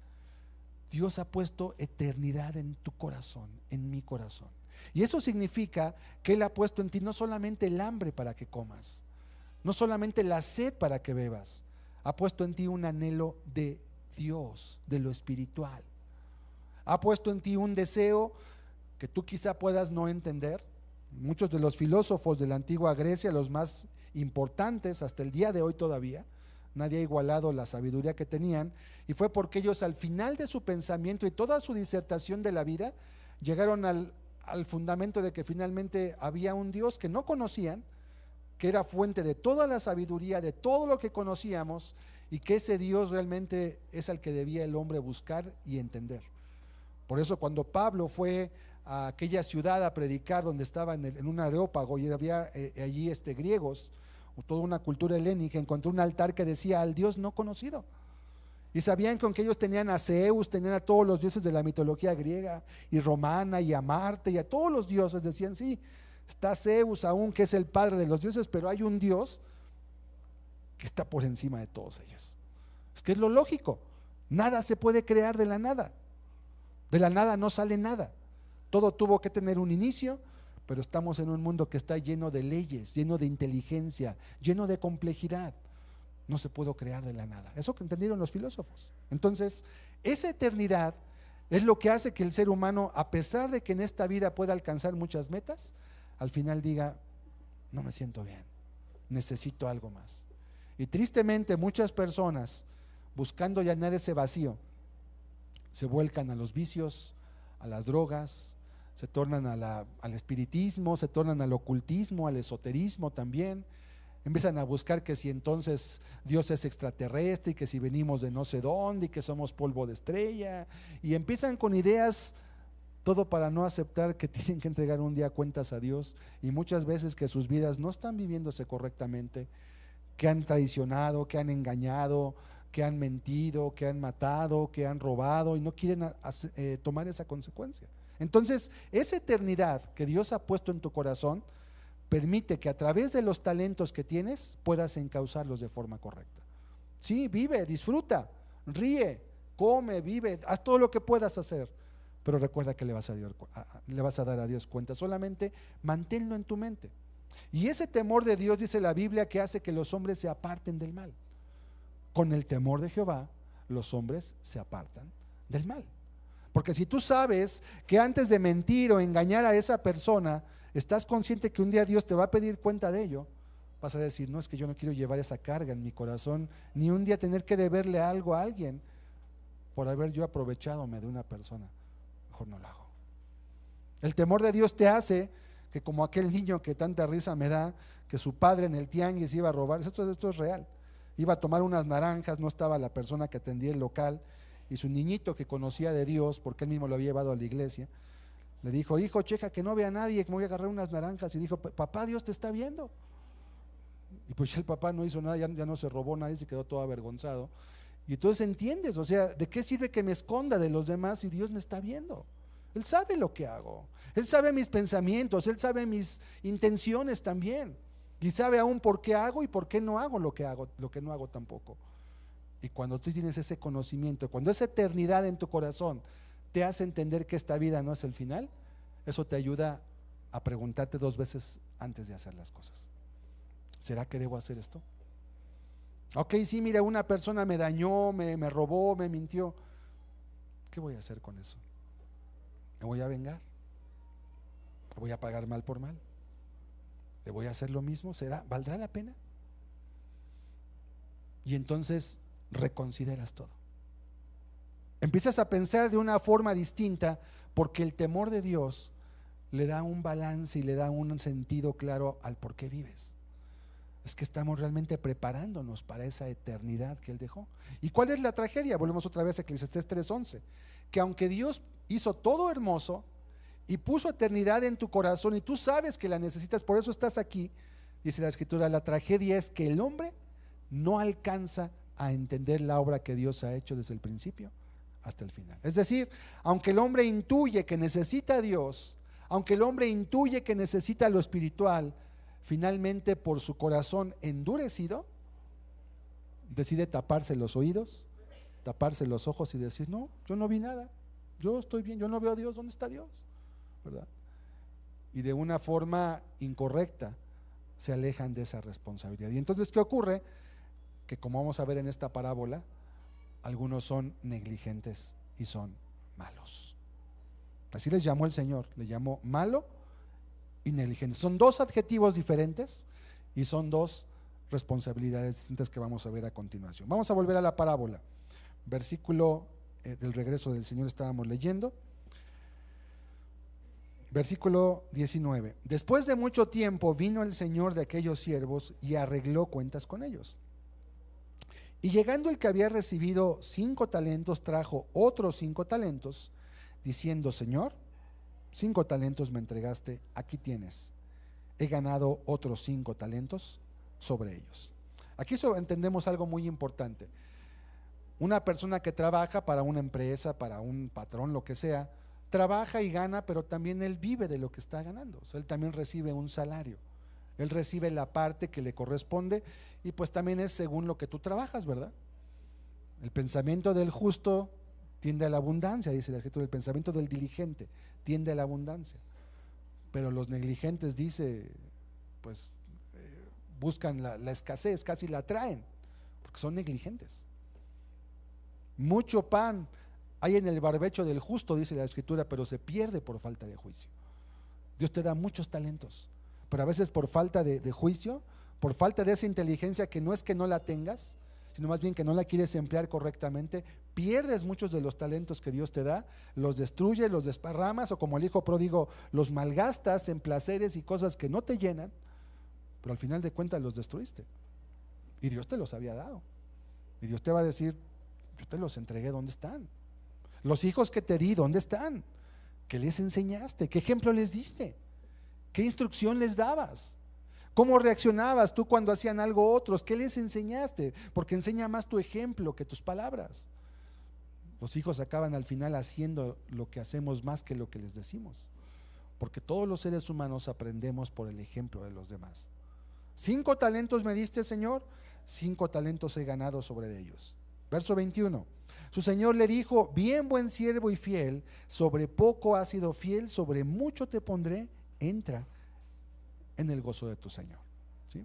Dios ha puesto eternidad en tu corazón, en mi corazón. Y eso significa que Él ha puesto en ti no solamente el hambre para que comas, no solamente la sed para que bebas, ha puesto en ti un anhelo de Dios, de lo espiritual. Ha puesto en ti un deseo que tú quizá puedas no entender. Muchos de los filósofos de la antigua Grecia, los más importantes hasta el día de hoy todavía, nadie ha igualado la sabiduría que tenían, y fue porque ellos al final de su pensamiento y toda su disertación de la vida llegaron al fundamento de que finalmente había un Dios que no conocían, que era fuente de toda la sabiduría, de todo lo que conocíamos, y que ese Dios realmente es al que debía el hombre buscar y entender. Por eso cuando Pablo fue a aquella ciudad a predicar donde estaba en un areópago y había allí griegos, toda una cultura helénica, encontró un altar que decía al Dios no conocido. Y sabían que aunque ellos tenían a Zeus, tenían a todos los dioses de la mitología griega y romana y a Marte y a todos los dioses, decían sí, está Zeus aún que es el padre de los dioses, pero hay un Dios que está por encima de todos ellos. Es que es lo lógico, nada se puede crear de la nada. De la nada no sale nada. Todo tuvo que tener un inicio, pero estamos en un mundo que está lleno de leyes, lleno de inteligencia, lleno de complejidad. No se pudo crear de la nada. Eso que entendieron los filósofos. Entonces, esa eternidad es lo que hace que el ser humano, a pesar de que en esta vida pueda alcanzar muchas metas, al final diga, no me siento bien, necesito algo más. Y tristemente muchas personas, buscando llenar ese vacío, se vuelcan a los vicios, a las drogas, se tornan al espiritismo, se tornan al ocultismo, al esoterismo también. Empiezan a buscar que si entonces Dios es extraterrestre y que si venimos de no sé dónde y que somos polvo de estrella, y empiezan con ideas, todo para no aceptar que tienen que entregar un día cuentas a Dios, y muchas veces que sus vidas no están viviéndose correctamente, que han traicionado, que han engañado, que han mentido, que han matado, que han robado y no quieren tomar esa consecuencia. Entonces, esa eternidad que Dios ha puesto en tu corazón permite que a través de los talentos que tienes puedas encauzarlos de forma correcta. Sí, vive, disfruta, ríe, come, vive, haz todo lo que puedas hacer, pero recuerda que le vas a dar a Dios cuenta. Solamente manténlo en tu mente. Y ese temor de Dios, dice la Biblia, que hace que los hombres se aparten del mal. Con el temor de Jehová, los hombres se apartan del mal. Porque si tú sabes que antes de mentir o engañar a esa persona, estás consciente que un día Dios te va a pedir cuenta de ello, vas a decir, no, es que yo no quiero llevar esa carga en mi corazón, ni un día tener que deberle algo a alguien por haber yo aprovechadome de una persona. Mejor no lo hago. El temor de Dios te hace que, como aquel niño que tanta risa me da, que su padre en el tianguis iba a robar, esto es real, iba a tomar unas naranjas, no estaba la persona que atendía el local, y su niñito, que conocía de Dios porque él mismo lo había llevado a la iglesia, le dijo, hijo, checa que no vea a nadie, que me voy a agarrar unas naranjas. Y dijo, papá, Dios te está viendo. Y pues el papá no hizo nada, ya no se robó nadie, se quedó todo avergonzado. Y entonces entiendes, o sea, ¿de qué sirve que me esconda de los demás si Dios me está viendo? Él sabe lo que hago, Él sabe mis pensamientos, Él sabe mis intenciones también, y sabe aún por qué hago y por qué no hago lo que no hago tampoco. Y cuando tú tienes ese conocimiento, cuando esa eternidad en tu corazón te hace entender que esta vida no es el final, eso te ayuda a preguntarte 2 veces antes de hacer las cosas. ¿Será que debo hacer esto? Ok, sí, mira, una persona me dañó, me robó, me mintió. ¿Qué voy a hacer con eso? ¿Me voy a vengar? ¿Le voy a pagar mal por mal? ¿Le voy a hacer lo mismo? ¿Valdrá la pena? Y entonces reconsideras todo. Empiezas a pensar de una forma distinta, porque el temor de Dios le da un balance y le da un sentido claro al por qué vives. Es que estamos realmente preparándonos para esa eternidad que Él dejó. ¿Y cuál es la tragedia? Volvemos otra vez a Eclesiastés 3:11, que aunque Dios hizo todo hermoso y puso eternidad en tu corazón y tú sabes que la necesitas, por eso estás aquí, dice la Escritura, la tragedia es que el hombre no alcanza a entender la obra que Dios ha hecho desde el principio hasta el final. Es decir, aunque el hombre intuye que necesita a Dios, aunque el hombre intuye que necesita lo espiritual, finalmente por su corazón endurecido decide taparse los oídos, taparse los ojos y decir, no, yo no vi nada, yo estoy bien, yo no veo a Dios, ¿dónde está Dios? ¿Verdad? Y de una forma incorrecta se alejan de esa responsabilidad. Y entonces, ¿qué ocurre? Que, como vamos a ver en esta parábola, algunos son negligentes y son malos. Así les llamó el Señor, le llamó malo y negligente. Son 2 adjetivos diferentes y son 2 responsabilidades distintas que vamos a ver a continuación. Vamos a volver a la parábola. Versículo del regreso del Señor estábamos leyendo. Versículo 19. Después de mucho tiempo vino el Señor de aquellos siervos y arregló cuentas con ellos. Y llegando el que había recibido 5 talentos, trajo otros 5 talentos, diciendo, Señor, 5 talentos me entregaste, aquí tienes, he ganado otros 5 talentos sobre ellos. Aquí entendemos algo muy importante. Una persona que trabaja para una empresa, para un patrón, lo que sea, trabaja y gana, pero también él vive de lo que está ganando. O sea, él también recibe un salario. Él recibe la parte que le corresponde y pues también es según lo que tú trabajas, ¿verdad? El pensamiento del justo tiende a la abundancia, dice la Escritura, el pensamiento del diligente tiende a la abundancia. Pero los negligentes, dice, pues buscan la escasez, casi la traen, porque son negligentes. Mucho pan hay en el barbecho del justo, dice la Escritura, pero se pierde por falta de juicio. Dios te da muchos talentos, pero a veces por falta de juicio, por falta de esa inteligencia, que no es que no la tengas, sino más bien que no la quieres emplear correctamente, pierdes muchos de los talentos que Dios te da, los destruyes, los desparramas, o como el hijo pródigo, los malgastas en placeres y cosas que no te llenan, pero al final de cuentas los destruiste. Y Dios te los había dado. Y Dios te va a decir: yo te los entregué, ¿dónde están? Los hijos que te di, ¿dónde están? ¿Qué les enseñaste? ¿Qué ejemplo les diste? ¿Qué instrucción les dabas? ¿Cómo reaccionabas tú cuando hacían algo otros? ¿Qué les enseñaste? Porque enseña más tu ejemplo que tus palabras. Los hijos acaban al final haciendo lo que hacemos más que lo que les decimos, porque todos los seres humanos aprendemos por el ejemplo de los demás. 5 talentos me diste, Señor, 5 talentos he ganado sobre ellos. Verso 21. Su Señor le dijo: bien, buen siervo y fiel, sobre poco has sido fiel, sobre mucho te pondré, entra en el gozo de tu Señor. ¿Sí?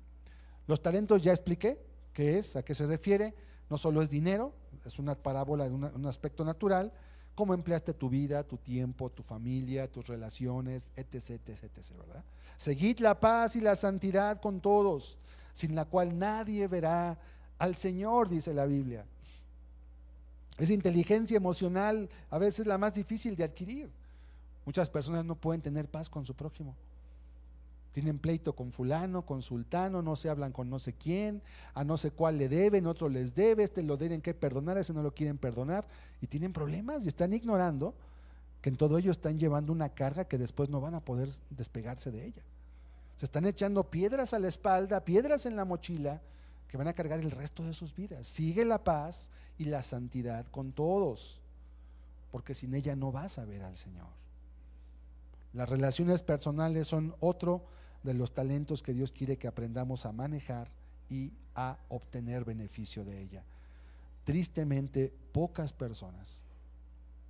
Los talentos ya expliqué qué es, a qué se refiere. No solo es dinero, es una parábola de un aspecto natural. Cómo empleaste tu vida, tu tiempo, tu familia, tus relaciones, etc, etc, etc, ¿verdad? Seguid la paz y la santidad con todos, sin la cual nadie verá al Señor, dice la Biblia. Esa inteligencia emocional a veces es la más difícil de adquirir. Muchas personas no pueden tener paz con su prójimo. Tienen pleito con fulano, con sultano, no se hablan con no sé quién, a no sé cuál le deben, otro les debe, este lo tienen que perdonar, ese no lo quieren perdonar, y tienen problemas y están ignorando que en todo ello están llevando una carga que después no van a poder despegarse de ella. Se están echando piedras a la espalda, piedras en la mochila, que van a cargar el resto de sus vidas. Sigue la paz y la santidad con todos, porque sin ella no vas a ver al Señor. Las relaciones personales son otro de los talentos que Dios quiere que aprendamos a manejar y a obtener beneficio de ella. Tristemente, pocas personas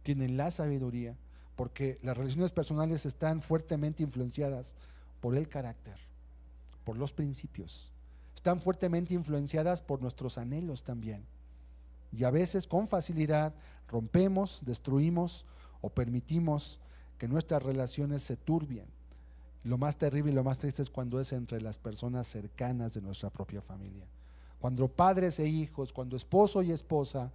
tienen la sabiduría, porque las relaciones personales están fuertemente influenciadas por el carácter, por los principios, están fuertemente influenciadas por nuestros anhelos también, y a veces con facilidad rompemos, destruimos o permitimos que nuestras relaciones se turbien. Lo más terrible y lo más triste es cuando es entre las personas cercanas de nuestra propia familia, cuando padres e hijos, cuando esposo y esposa,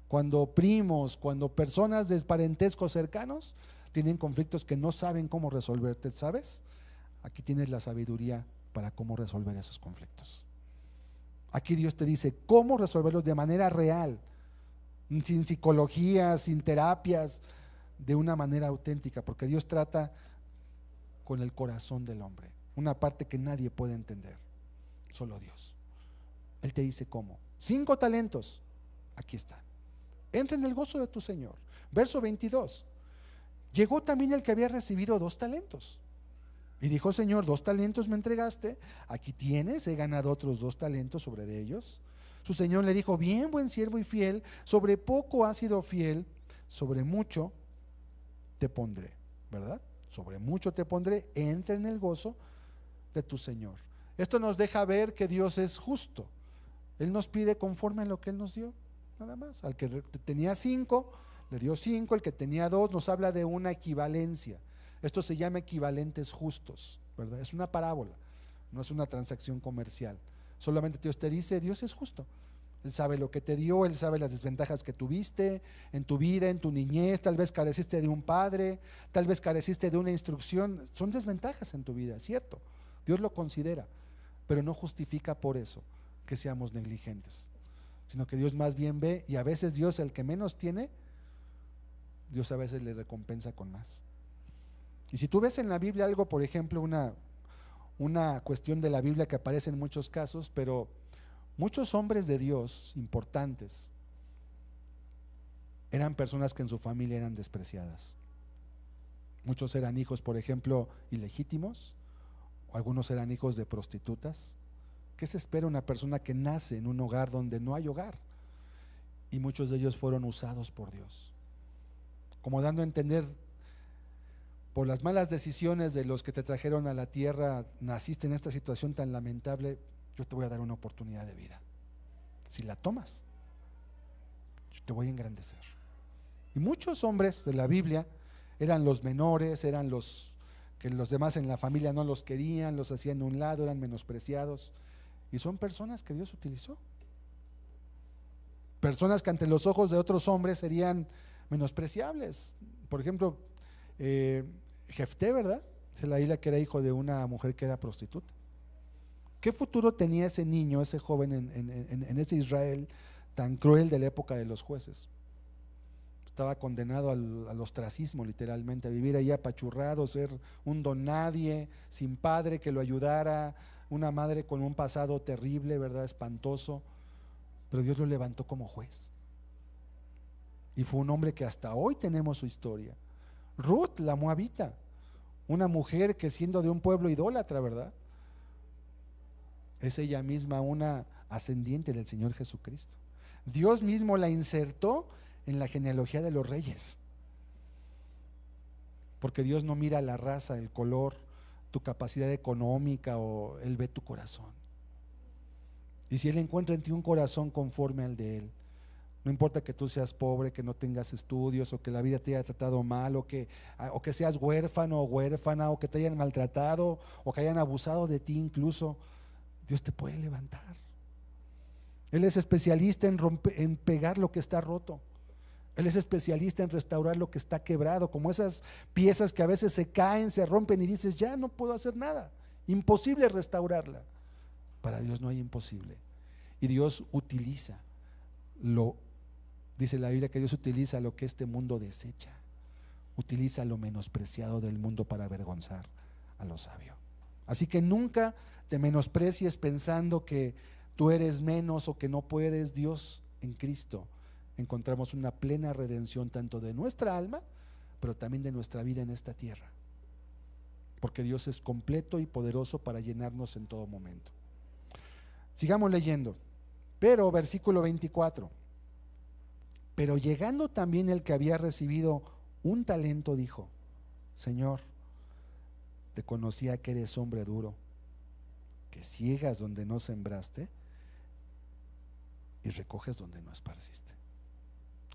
cuando primos, cuando personas de parentescos cercanos tienen conflictos que no saben cómo resolver. ¿Sabes? Aquí tienes la sabiduría para cómo resolver esos conflictos. Aquí Dios te dice cómo resolverlos de manera real, sin psicología, sin terapias, de una manera auténtica, porque Dios trata con el corazón del hombre, una parte que nadie puede entender, solo Dios. Él te dice cómo. 5 talentos, aquí están. Entra en el gozo de tu Señor. Verso 22. Llegó también el que había recibido 2 talentos y dijo: Señor, 2 talentos me entregaste, aquí tienes, he ganado otros 2 talentos sobre de ellos. Su Señor le dijo: bien, buen siervo y fiel, sobre poco has sido fiel, sobre mucho te pondré, ¿verdad? Sobre mucho te pondré, entra en el gozo de tu Señor. Esto nos deja ver que Dios es justo. Él nos pide conforme a lo que Él nos dio, nada más. Al que tenía 5, le dio 5, el que tenía 2, nos habla de una equivalencia. Esto se llama equivalentes justos, ¿verdad? Es una parábola, no es una transacción comercial. Solamente Dios te dice: Dios es justo. Él sabe lo que te dio, Él sabe las desventajas que tuviste en tu vida, en tu niñez. Tal vez careciste de un padre, tal vez careciste de una instrucción. Son desventajas en tu vida, ¿cierto? Dios lo considera, pero no justifica por eso que seamos negligentes, sino que Dios más bien ve, y a veces Dios, el que menos tiene, Dios a veces le recompensa con más. Y si tú ves en la Biblia algo, por ejemplo, una cuestión de la Biblia que aparece en muchos casos, pero muchos hombres de Dios importantes eran personas que en su familia eran despreciadas. Muchos eran hijos, por ejemplo, ilegítimos, o algunos eran hijos de prostitutas. ¿Qué se espera una persona que nace en un hogar donde no hay hogar? Y muchos de ellos fueron usados por Dios, como dando a entender: por las malas decisiones de los que te trajeron a la tierra, naciste en esta situación tan lamentable, yo te voy a dar una oportunidad de vida. Si la tomas, yo te voy a engrandecer. Y muchos hombres de la Biblia eran los menores, eran los que los demás en la familia no los querían, los hacían a un lado, eran menospreciados, y son personas que Dios utilizó. Personas que ante los ojos de otros hombres serían menospreciables. Por ejemplo, Jefté, ¿verdad? Es la isla que era hijo de una mujer que era prostituta. ¿Qué futuro tenía ese niño, ese joven en ese Israel tan cruel de la época de los jueces? Estaba condenado al ostracismo, literalmente, a vivir ahí apachurrado, ser un don nadie, sin padre que lo ayudara, una madre con un pasado terrible, ¿verdad? Espantoso. Pero Dios lo levantó como juez. Y fue un hombre que hasta hoy tenemos su historia. Ruth, la moabita, una mujer que siendo de un pueblo idólatra, ¿verdad? Es ella misma una ascendiente del Señor Jesucristo. Dios mismo la insertó en la genealogía de los reyes, porque Dios no mira la raza, el color, tu capacidad económica, o Él ve tu corazón. Y si Él encuentra en ti un corazón conforme al de Él, no importa que tú seas pobre, que no tengas estudios, o que la vida te haya tratado mal, o que seas huérfano o huérfana, o que te hayan maltratado, o que hayan abusado de ti incluso, Dios te puede levantar. Él es especialista en pegar lo que está roto. Él es especialista en restaurar lo que está quebrado, como esas piezas que a veces se caen, se rompen y dices, ya no puedo hacer nada, imposible restaurarla. Para Dios no hay imposible. Y Dios utiliza dice la Biblia que Dios utiliza lo que este mundo desecha, utiliza lo menospreciado del mundo para avergonzar a lo sabio. Así que nunca te menosprecies pensando que tú eres menos o que no puedes. Dios en Cristo encontramos una plena redención tanto de nuestra alma, pero también de nuestra vida en esta tierra, porque Dios es completo y poderoso para llenarnos en todo momento. Sigamos leyendo. Pero versículo 24: pero llegando también el que había recibido un talento, dijo: Señor, te conocía que eres hombre duro, que ciegas donde no sembraste y recoges donde no esparciste.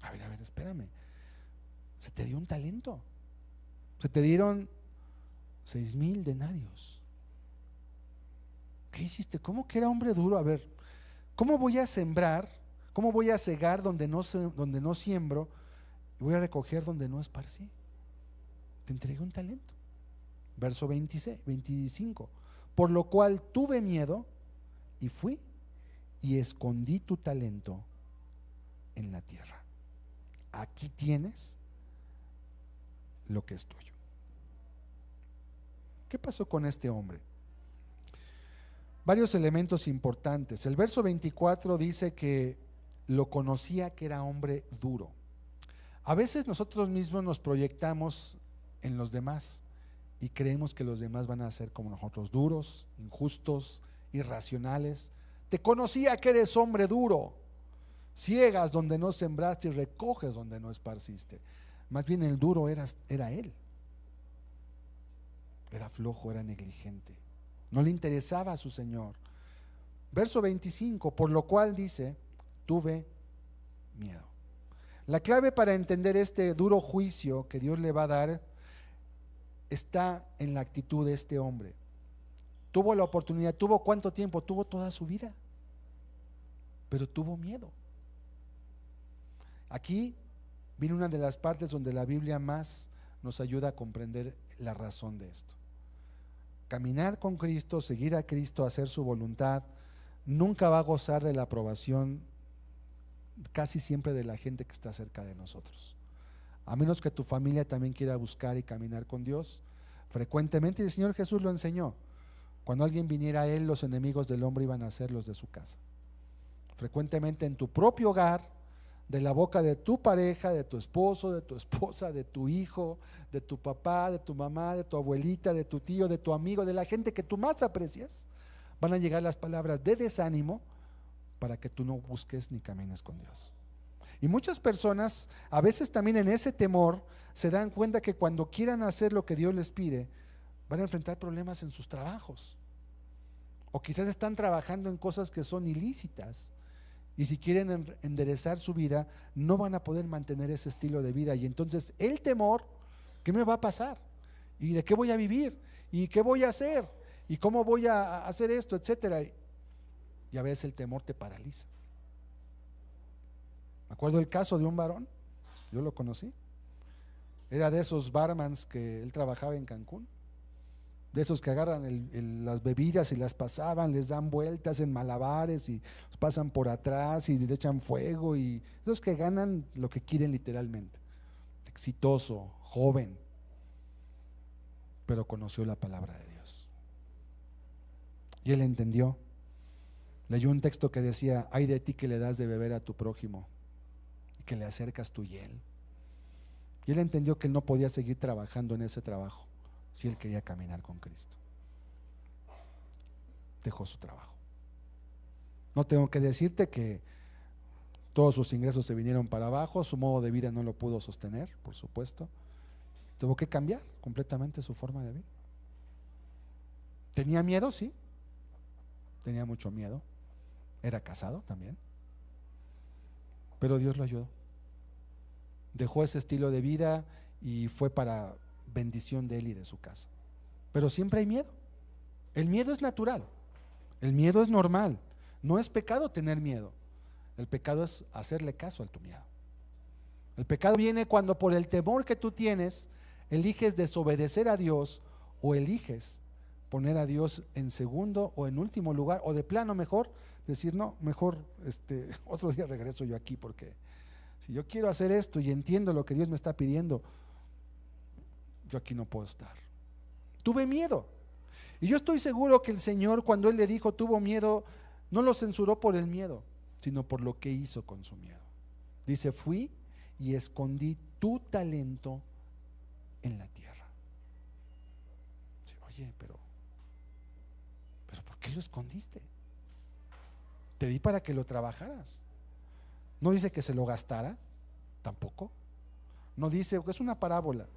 A ver, espérame. Se te dio un talento, se te dieron 6,000 denarios. ¿Qué hiciste? ¿Cómo que era hombre duro? A ver, ¿cómo voy a sembrar? ¿Cómo voy a cegar donde no siembro? Y voy a recoger donde no esparcí. Te entregué un talento. Verso 25: por lo cual tuve miedo y fui y escondí tu talento en la tierra. Aquí tienes lo que es tuyo. ¿Qué pasó con este hombre? Varios elementos importantes. El verso 24 dice que lo conocía que era hombre duro. A veces nosotros mismos nos proyectamos en los demás y creemos que los demás van a ser como nosotros, duros, injustos, irracionales. Te conocía que eres hombre duro, ciegas donde no sembraste y recoges donde no esparciste. Más bien el duro era él. Era flojo, era negligente, no le interesaba a su Señor. Verso 25: por lo cual dice, tuve miedo. La clave para entender este duro juicio que Dios le va a dar está en la actitud de este hombre. Tuvo la oportunidad, ¿tuvo cuánto tiempo? Tuvo toda su vida, pero tuvo miedo. Aquí viene una de las partes donde la Biblia más nos ayuda a comprender la razón de esto. Caminar con Cristo, seguir a Cristo, hacer su voluntad, nunca va a gozar de la aprobación casi siempre de la gente que está cerca de nosotros, a menos que tu familia también quiera buscar y caminar con Dios. Frecuentemente, el Señor Jesús lo enseñó, cuando alguien viniera a Él, los enemigos del hombre iban a ser los de su casa. Frecuentemente en tu propio hogar, de la boca de tu pareja, de tu esposo, de tu esposa, de tu hijo, de tu papá, de tu mamá, de tu abuelita, de tu tío, de tu amigo, de la gente que tú más aprecias, van a llegar las palabras de desánimo para que tú no busques ni camines con Dios. Y muchas personas a veces también en ese temor se dan cuenta que cuando quieran hacer lo que Dios les pide, van a enfrentar problemas en sus trabajos, o quizás están trabajando en cosas que son ilícitas, y si quieren enderezar su vida, no van a poder mantener ese estilo de vida. Y entonces el temor, ¿qué me va a pasar? ¿Y de qué voy a vivir? ¿Y qué voy a hacer? ¿Y cómo voy a hacer esto? Etcétera. Y a veces el temor te paraliza. Me acuerdo el caso de un varón, yo lo conocí. Era de esos barmans que él trabajaba en Cancún, de esos que agarran las bebidas y las pasaban, les dan vueltas en malabares y los pasan por atrás y le echan fuego, y esos que ganan lo que quieren literalmente. Exitoso, joven, pero conoció la palabra de Dios. Y él entendió. Leyó un texto que decía: ay de ti que le das de beber a tu prójimo y que le acercas tu hiel. Y él entendió que él no podía seguir trabajando en ese trabajo si él quería caminar con Cristo. Dejó su trabajo. No tengo que decirte que todos sus ingresos se vinieron para abajo, su modo de vida no lo pudo sostener, por supuesto. Tuvo que cambiar completamente su forma de vida. ¿Tenía miedo? Sí, tenía mucho miedo. Era casado también, pero Dios lo ayudó. Dejó ese estilo de vida y fue para bendición de él y de su casa. Pero siempre hay miedo. El miedo es natural, el miedo es normal. No es pecado tener miedo. El pecado es hacerle caso a tu miedo. El pecado viene cuando por el temor que tú tienes eliges desobedecer a Dios, o eliges poner a Dios en segundo o en último lugar, o de plano mejor decir: no, mejor otro día regreso yo aquí, porque si yo quiero hacer esto y entiendo lo que Dios me está pidiendo, yo aquí no puedo estar. Tuve miedo, y yo estoy seguro que el Señor, cuando Él le dijo tuvo miedo, no lo censuró por el miedo, sino por lo que hizo con su miedo. Dice: fui y escondí tu talento en la tierra. Sí, oye, pero ¿por qué lo escondiste? Te di para que lo trabajaras. No dice que se lo gastara, tampoco. No dice, es una parábola.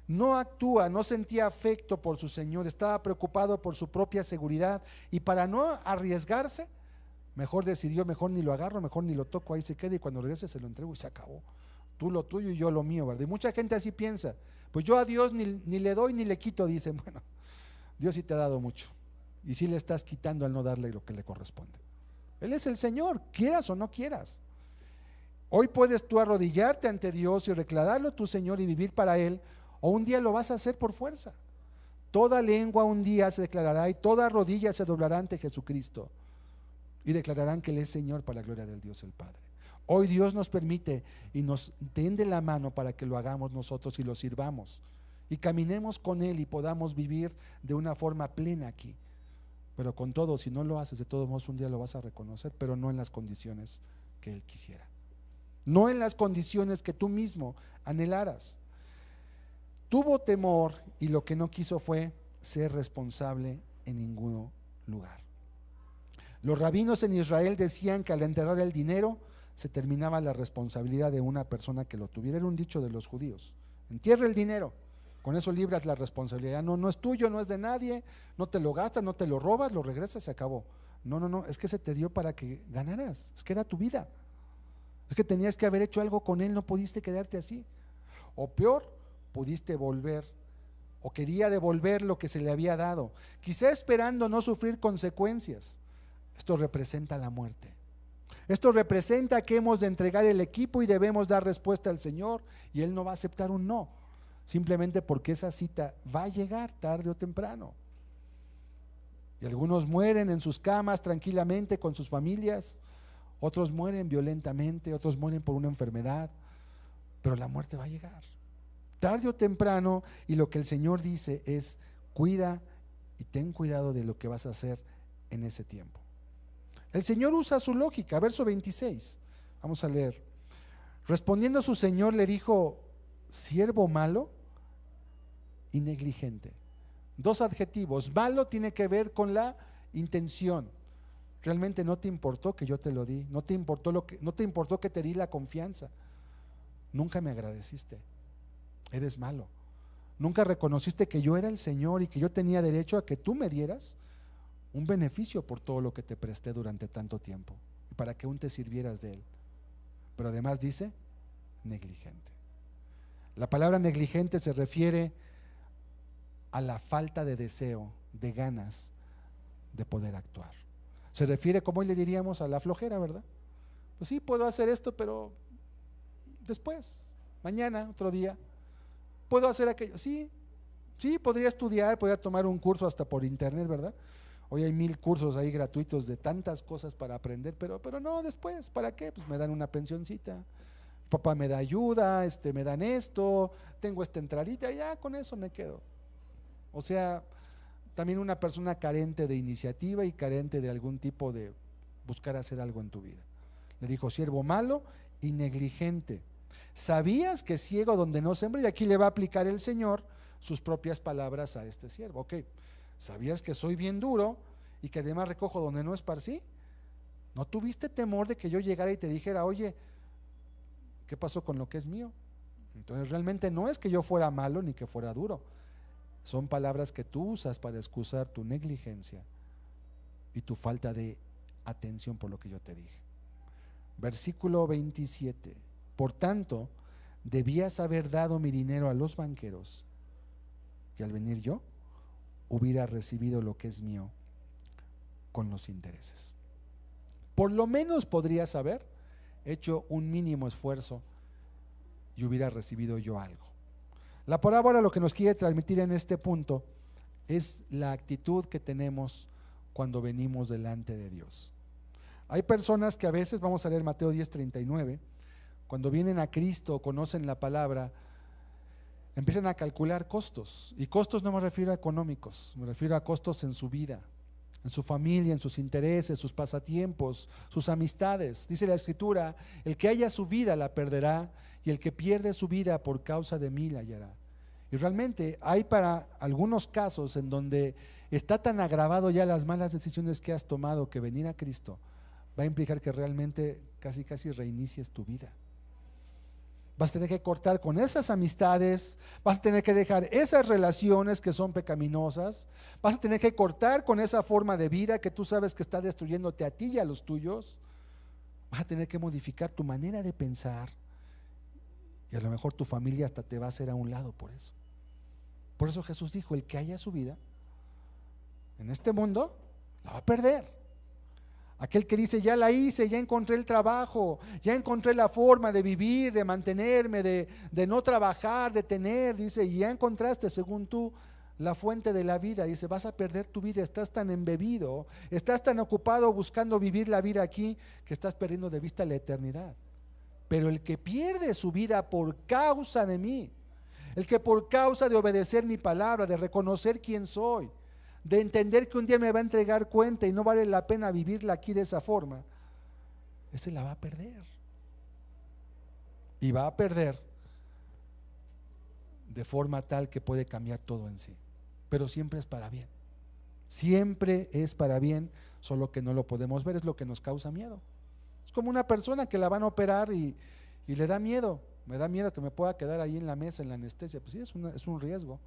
No actúa, no sentía afecto por su Señor, estaba preocupado por su propia seguridad, y para no arriesgarse, mejor decidió: mejor ni lo agarro, mejor ni lo toco, ahí se queda, y cuando regrese se lo entrego y se acabó. Tú lo tuyo y yo lo mío, ¿verdad? Y mucha gente así piensa: pues yo a Dios ni le doy ni le quito. Dicen: bueno, Dios sí te ha dado mucho, y sí le estás quitando al no darle lo que le corresponde. Él es el Señor, quieras o no quieras. Hoy puedes tú arrodillarte ante Dios y declararlo tu Señor y vivir para Él, o un día lo vas a hacer por fuerza. Toda lengua un día se declarará y toda rodilla se doblará ante Jesucristo, y declararán que Él es Señor para la gloria del Dios el Padre. Hoy Dios nos permite y nos tiende la mano para que lo hagamos nosotros y lo sirvamos y caminemos con Él y podamos vivir de una forma plena aquí. Pero con todo, si no lo haces, de todos modos un día lo vas a reconocer, pero no en las condiciones que Él quisiera, no en las condiciones que tú mismo anhelaras. Tuvo temor y lo que no quiso fue ser responsable en ningún lugar. Los rabinos en Israel decían que al enterrar el dinero se terminaba la responsabilidad de una persona que lo tuviera. Era un dicho de los judíos: entierra el dinero, con eso libras la responsabilidad. No es tuyo, no es de nadie, no te lo gastas, no te lo robas, lo regresas, se acabó. No, es que se te dio para que ganaras, es que era tu vida, es que tenías que haber hecho algo con él, no pudiste quedarte así. O peor, pudiste volver, o quería devolver lo que se le había dado, quizá esperando no sufrir consecuencias. Esto representa la muerte. Esto representa que hemos de entregar el equipo y debemos dar respuesta al Señor, y Él no va a aceptar un no, simplemente porque esa cita va a llegar tarde o temprano. Y algunos mueren en sus camas tranquilamente con sus familias, otros mueren violentamente, otros mueren por una enfermedad, pero la muerte va a llegar tarde o temprano, y lo que el Señor dice es: cuida y ten cuidado de lo que vas a hacer en ese tiempo. El Señor usa su lógica. Verso 26, vamos a leer. Respondiendo su Señor le dijo: siervo malo y negligente. Dos adjetivos. Malo tiene que ver con la intención. Realmente no te importó que yo te lo di, no te importó que te di la confianza. Nunca me agradeciste. Eres malo. Nunca reconociste que yo era el Señor y que yo tenía derecho a que tú me dieras un beneficio por todo lo que te presté durante tanto tiempo, y para que aún te sirvieras de él. Pero además dice negligente. La palabra negligente se refiere a la falta de deseo, de ganas de poder actuar. Se refiere, como hoy le diríamos, a la flojera, ¿verdad? Pues sí, puedo hacer esto, pero después, mañana, otro día. ¿Puedo hacer aquello? Sí, sí, podría estudiar, podría tomar un curso hasta por internet, ¿verdad? Hoy hay 1000 cursos ahí gratuitos de tantas cosas para aprender, pero no, después, ¿para qué? Pues me dan una pensioncita, papá me da ayuda, me dan esto, tengo esta entradita, ya con eso me quedo. O sea, también una persona carente de iniciativa y carente de algún tipo de buscar hacer algo en tu vida. Le dijo: siervo malo y negligente, ¿sabías que ciego donde no sembra? Y aquí le va a aplicar el Señor sus propias palabras a este siervo. Ok, ¿sabías que soy bien duro y que además recojo donde no esparcí? ¿No tuviste temor de que yo llegara y te dijera: oye, ¿qué pasó con lo que es mío? Entonces realmente no es que yo fuera malo ni que fuera duro, son palabras que tú usas para excusar tu negligencia y tu falta de atención por lo que yo te dije. Versículo 27: por tanto, debías haber dado mi dinero a los banqueros, y al venir yo hubiera recibido lo que es mío con los intereses. Por lo menos podrías haber hecho un mínimo esfuerzo y hubiera recibido yo algo. La parábola lo que nos quiere transmitir en este punto es la actitud que tenemos cuando venimos delante de Dios. Hay personas que a veces, vamos a leer Mateo 10:39, cuando vienen a Cristo, conocen la palabra, empiezan a calcular costos, y costos no me refiero a económicos, me refiero a costos en su vida, en su familia, en sus intereses, sus pasatiempos, sus amistades. Dice la Escritura: el que haya su vida la perderá, y el que pierde su vida por causa de mí la hallará. Y realmente hay para algunos casos en donde está tan agravado ya las malas decisiones que has tomado, que venir a Cristo va a implicar que realmente casi reinicies tu vida. Vas a tener que cortar con esas amistades, vas a tener que dejar esas relaciones que son pecaminosas, vas a tener que cortar con esa forma de vida que tú sabes que está destruyéndote a ti y a los tuyos. Vas a tener que modificar tu manera de pensar, y a lo mejor tu familia hasta te va a hacer a un lado por eso. Por eso Jesús dijo: el que haya su vida en este mundo la va a perder. Aquel que dice: ya la hice, ya encontré el trabajo, ya encontré la forma de vivir, de mantenerme, de no trabajar, de tener, dice, y ya encontraste según tú la fuente de la vida. Dice: vas a perder tu vida, estás tan embebido, estás tan ocupado buscando vivir la vida aquí, que estás perdiendo de vista la eternidad. Pero el que pierde su vida por causa de mí, el que por causa de obedecer mi palabra, de reconocer quién soy, de entender que un día me va a entregar cuenta y no vale la pena vivirla aquí de esa forma, ese la va a perder. Y va a perder de forma tal que puede cambiar todo en sí. Pero siempre es para bien. Siempre es para bien, solo que no lo podemos ver, es lo que nos causa miedo. Es como una persona que la van a operar y le da miedo. Me da miedo que me pueda quedar ahí en la mesa en la anestesia. Pues sí, es un riesgo.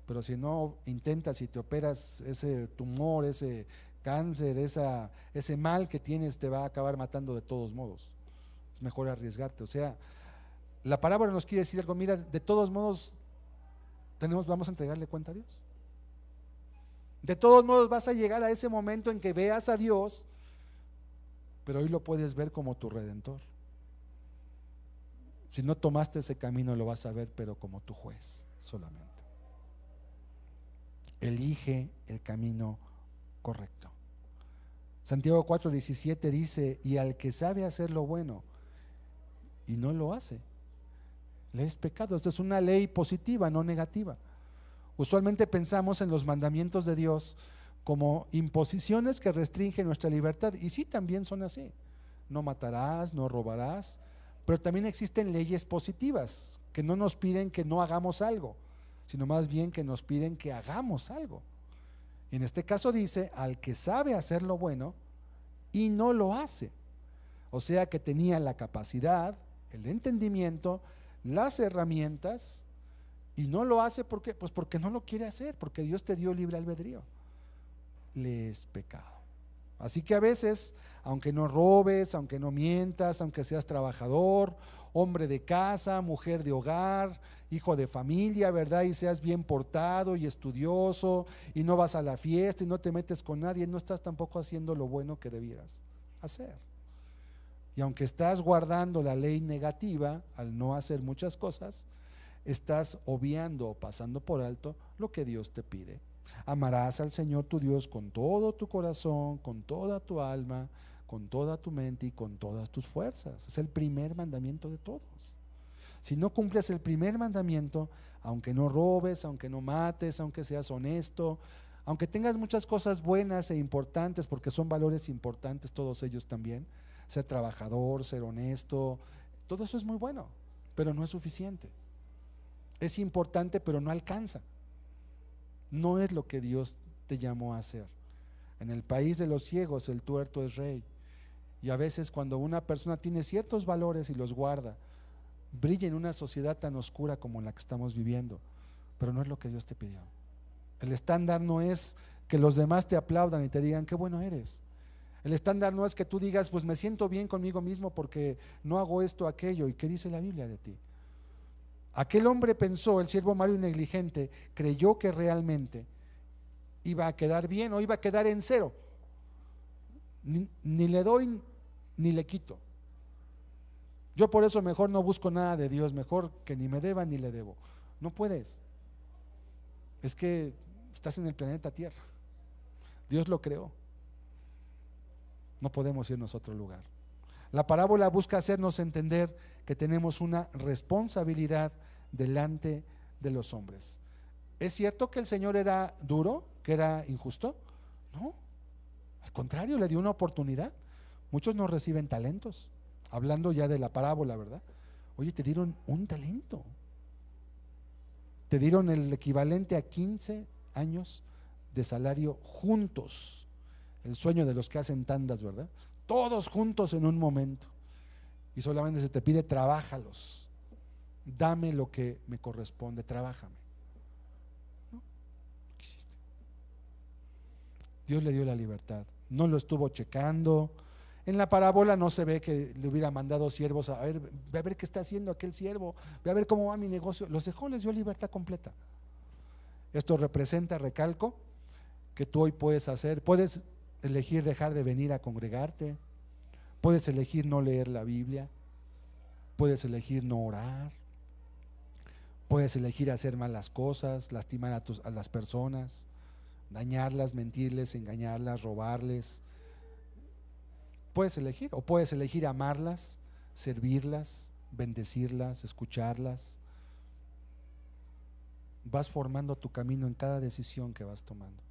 Pero si no intentas y te operas, ese tumor, ese cáncer, ese mal que tienes te va a acabar matando de todos modos. Es mejor arriesgarte. O sea, la parábola nos quiere decir algo: mira, de todos modos vamos a entregarle cuenta a Dios. De todos modos vas a llegar a ese momento en que veas a Dios, pero hoy lo puedes ver como tu Redentor. Si no tomaste ese camino, lo vas a ver, pero como tu juez solamente. Elige el camino correcto. Santiago 4:17 dice: y al que sabe hacer lo bueno y no lo hace, le es pecado. Esta es una ley positiva, no negativa. Usualmente pensamos en los mandamientos de Dios como imposiciones que restringen nuestra libertad, y sí, también son así: no matarás, no robarás. Pero también existen leyes positivas que no nos piden que no hagamos algo, sino más bien que nos piden que hagamos algo. En este caso dice: al que sabe hacer lo bueno y no lo hace. O sea que tenía la capacidad, el entendimiento, las herramientas, y no lo hace. ¿Por qué? Pues porque no lo quiere hacer, porque Dios te dio libre albedrío. Le es pecado. Así que a veces, aunque no robes, aunque no mientas, aunque seas trabajador, hombre de casa, mujer de hogar, hijo de familia, ¿verdad? Y seas bien portado y estudioso, y no vas a la fiesta y no te metes con nadie, no estás tampoco haciendo lo bueno que debieras hacer. Y aunque estás guardando la ley negativa al no hacer muchas cosas, estás obviando o pasando por alto lo que Dios te pide. Amarás al Señor tu Dios con todo tu corazón, con toda tu alma, con toda tu mente y con todas tus fuerzas. Es el primer mandamiento de todos. Si no cumples el primer mandamiento, aunque no robes, aunque no mates, aunque seas honesto, aunque tengas muchas cosas buenas e importantes, porque son valores importantes todos ellos también, ser trabajador, ser honesto, todo eso es muy bueno, pero no es suficiente. Es importante, pero no alcanza. No es lo que Dios te llamó a hacer. En el país de los ciegos el tuerto es rey. Y a veces cuando una persona tiene ciertos valores y los guarda, brilla en una sociedad tan oscura como la que estamos viviendo, pero no es lo que Dios te pidió. El estándar no es que los demás te aplaudan y te digan qué bueno eres. El estándar no es que tú digas pues me siento bien conmigo mismo porque no hago esto o aquello. ¿Y qué dice la Biblia de ti? Aquel hombre pensó, el siervo malo y negligente, creyó que realmente iba a quedar bien o iba a quedar en cero. Ni le doy ni le quito. Yo por eso mejor no busco nada de Dios, mejor que ni me deba ni le debo. No puedes. Es que estás en el planeta Tierra. Dios lo creó. No podemos irnos a otro lugar. La parábola busca hacernos entender que tenemos una responsabilidad delante de los hombres. ¿Es cierto que el Señor era duro, que era injusto? No, al contrario, le dio una oportunidad. Muchos no reciben talentos. Hablando ya de la parábola, ¿verdad? Oye, te dieron un talento. Te dieron el equivalente a 15 años de salario juntos. El sueño de los que hacen tandas, ¿verdad? Todos juntos en un momento. Y solamente se te pide, trabájalos. Dame lo que me corresponde, trabájame. ¿No? ¿Qué hiciste? Dios le dio la libertad. No lo estuvo checando. En la parábola no se ve que le hubiera mandado siervos a ver, ve a ver qué está haciendo aquel siervo, ve a ver cómo va mi negocio. Los dejó, les dio libertad completa. Esto representa, recalco, que tú hoy puedes hacer, puedes elegir dejar de venir a congregarte, puedes elegir no leer la Biblia, puedes elegir no orar, puedes elegir hacer malas cosas, lastimar a las personas, dañarlas, mentirles, engañarlas, robarles. Puedes elegir, o puedes elegir amarlas, servirlas, bendecirlas, escucharlas. Vas formando tu camino en cada decisión que vas tomando.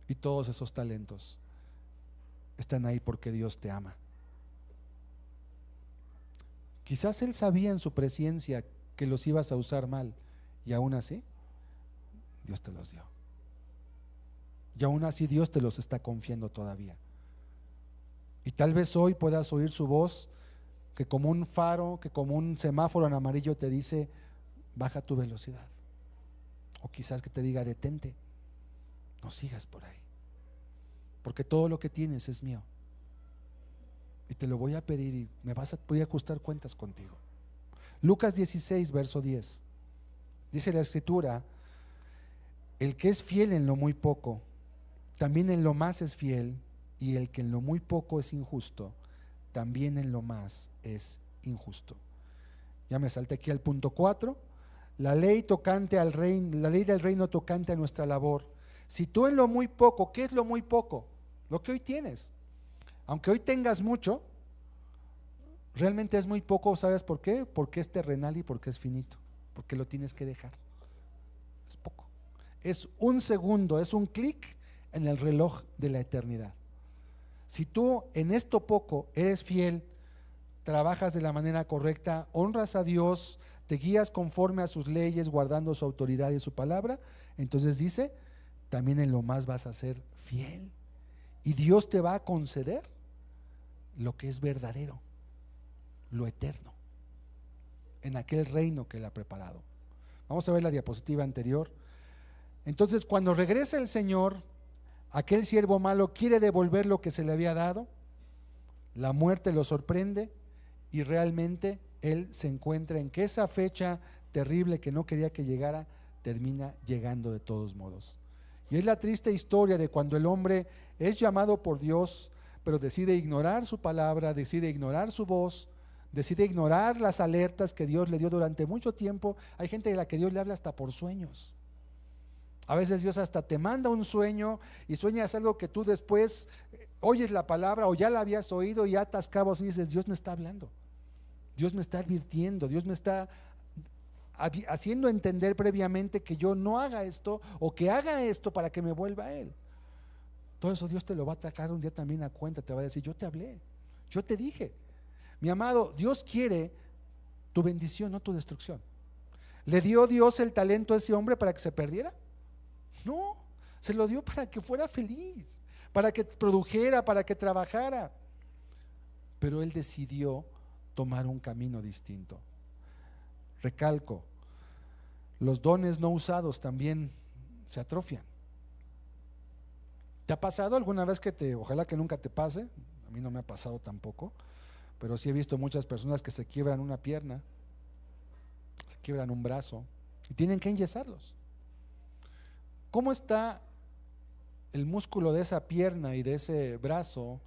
Y todos esos talentos están ahí porque Dios te ama. Quizás Él sabía en su presencia que los ibas a usar mal, y aún así Dios te los dio. Y aún así Dios te los está confiando todavía. Y tal vez hoy puedas oír su voz, que como un faro, que como un semáforo en amarillo te dice, baja tu velocidad. O quizás que te diga, detente, no sigas por ahí, porque todo lo que tienes es mío. Y te lo voy a pedir y voy a ajustar cuentas contigo. Lucas 16, verso 10. Dice la escritura, el que es fiel en lo muy poco, también en lo más es fiel, y el que en lo muy poco es injusto, también en lo más es injusto. Ya me salté aquí al punto 4. La ley tocante al reino, la ley del reino tocante a nuestra labor. Si tú en lo muy poco, ¿qué es lo muy poco? Lo que hoy tienes. Aunque hoy tengas mucho, realmente es muy poco. ¿Sabes por qué? Porque es terrenal y porque es finito, porque lo tienes que dejar. Es poco. Es un segundo, es un clic en el reloj de la eternidad. Si tú en esto poco eres fiel, trabajas de la manera correcta, honras a Dios, te guías conforme a sus leyes, guardando su autoridad y su palabra, entonces dice, también en lo más vas a ser fiel. Y Dios te va a conceder lo que es verdadero, lo eterno, en aquel reino que Él ha preparado. Vamos a ver la diapositiva anterior. Entonces, cuando regresa el Señor, aquel siervo malo quiere devolver lo que se le había dado. La muerte lo sorprende y realmente él se encuentra en que esa fecha terrible que no quería que llegara termina llegando de todos modos. Y es la triste historia de cuando el hombre es llamado por Dios pero decide ignorar su palabra, decide ignorar su voz, decide ignorar las alertas que Dios le dio durante mucho tiempo. Hay gente a la que Dios le habla hasta por sueños. A veces Dios hasta te manda un sueño y sueñas algo que tú después oyes la palabra o ya la habías oído y atas cabos y dices, Dios me está hablando, Dios me está advirtiendo, Dios me está haciendo entender previamente que yo no haga esto o que haga esto para que me vuelva a Él. Todo eso Dios te lo va a sacar un día también a cuenta, te va a decir, yo te hablé, yo te dije. Mi amado, Dios quiere tu bendición, no tu destrucción. ¿Le dio Dios el talento a ese hombre para que se perdiera? No, se lo dio para que fuera feliz, para que produjera, para que trabajara. Pero él decidió tomar un camino distinto. Recalco, los dones no usados también se atrofian. ¿Te ha pasado alguna vez ojalá que nunca te pase, a mí no me ha pasado tampoco, pero sí he visto muchas personas que se quiebran una pierna, se quiebran un brazo y tienen que enyesarlos? ¿Cómo está el músculo de esa pierna y de ese brazo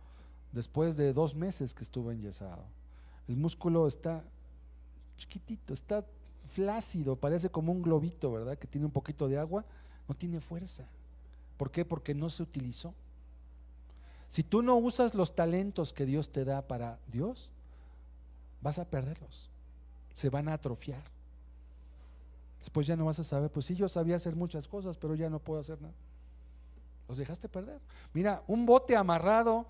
después de 2 meses que estuvo enyesado? El músculo está chiquitito, está flácido, parece como un globito, ¿verdad? Que tiene un poquito de agua, no tiene fuerza. ¿Por qué? Porque no se utilizó. Si tú no usas los talentos que Dios te da para Dios, vas a perderlos, se van a atrofiar. Después ya no vas a saber, pues sí, yo sabía hacer muchas cosas, pero ya no puedo hacer nada. Los dejaste perder. Mira, un bote amarrado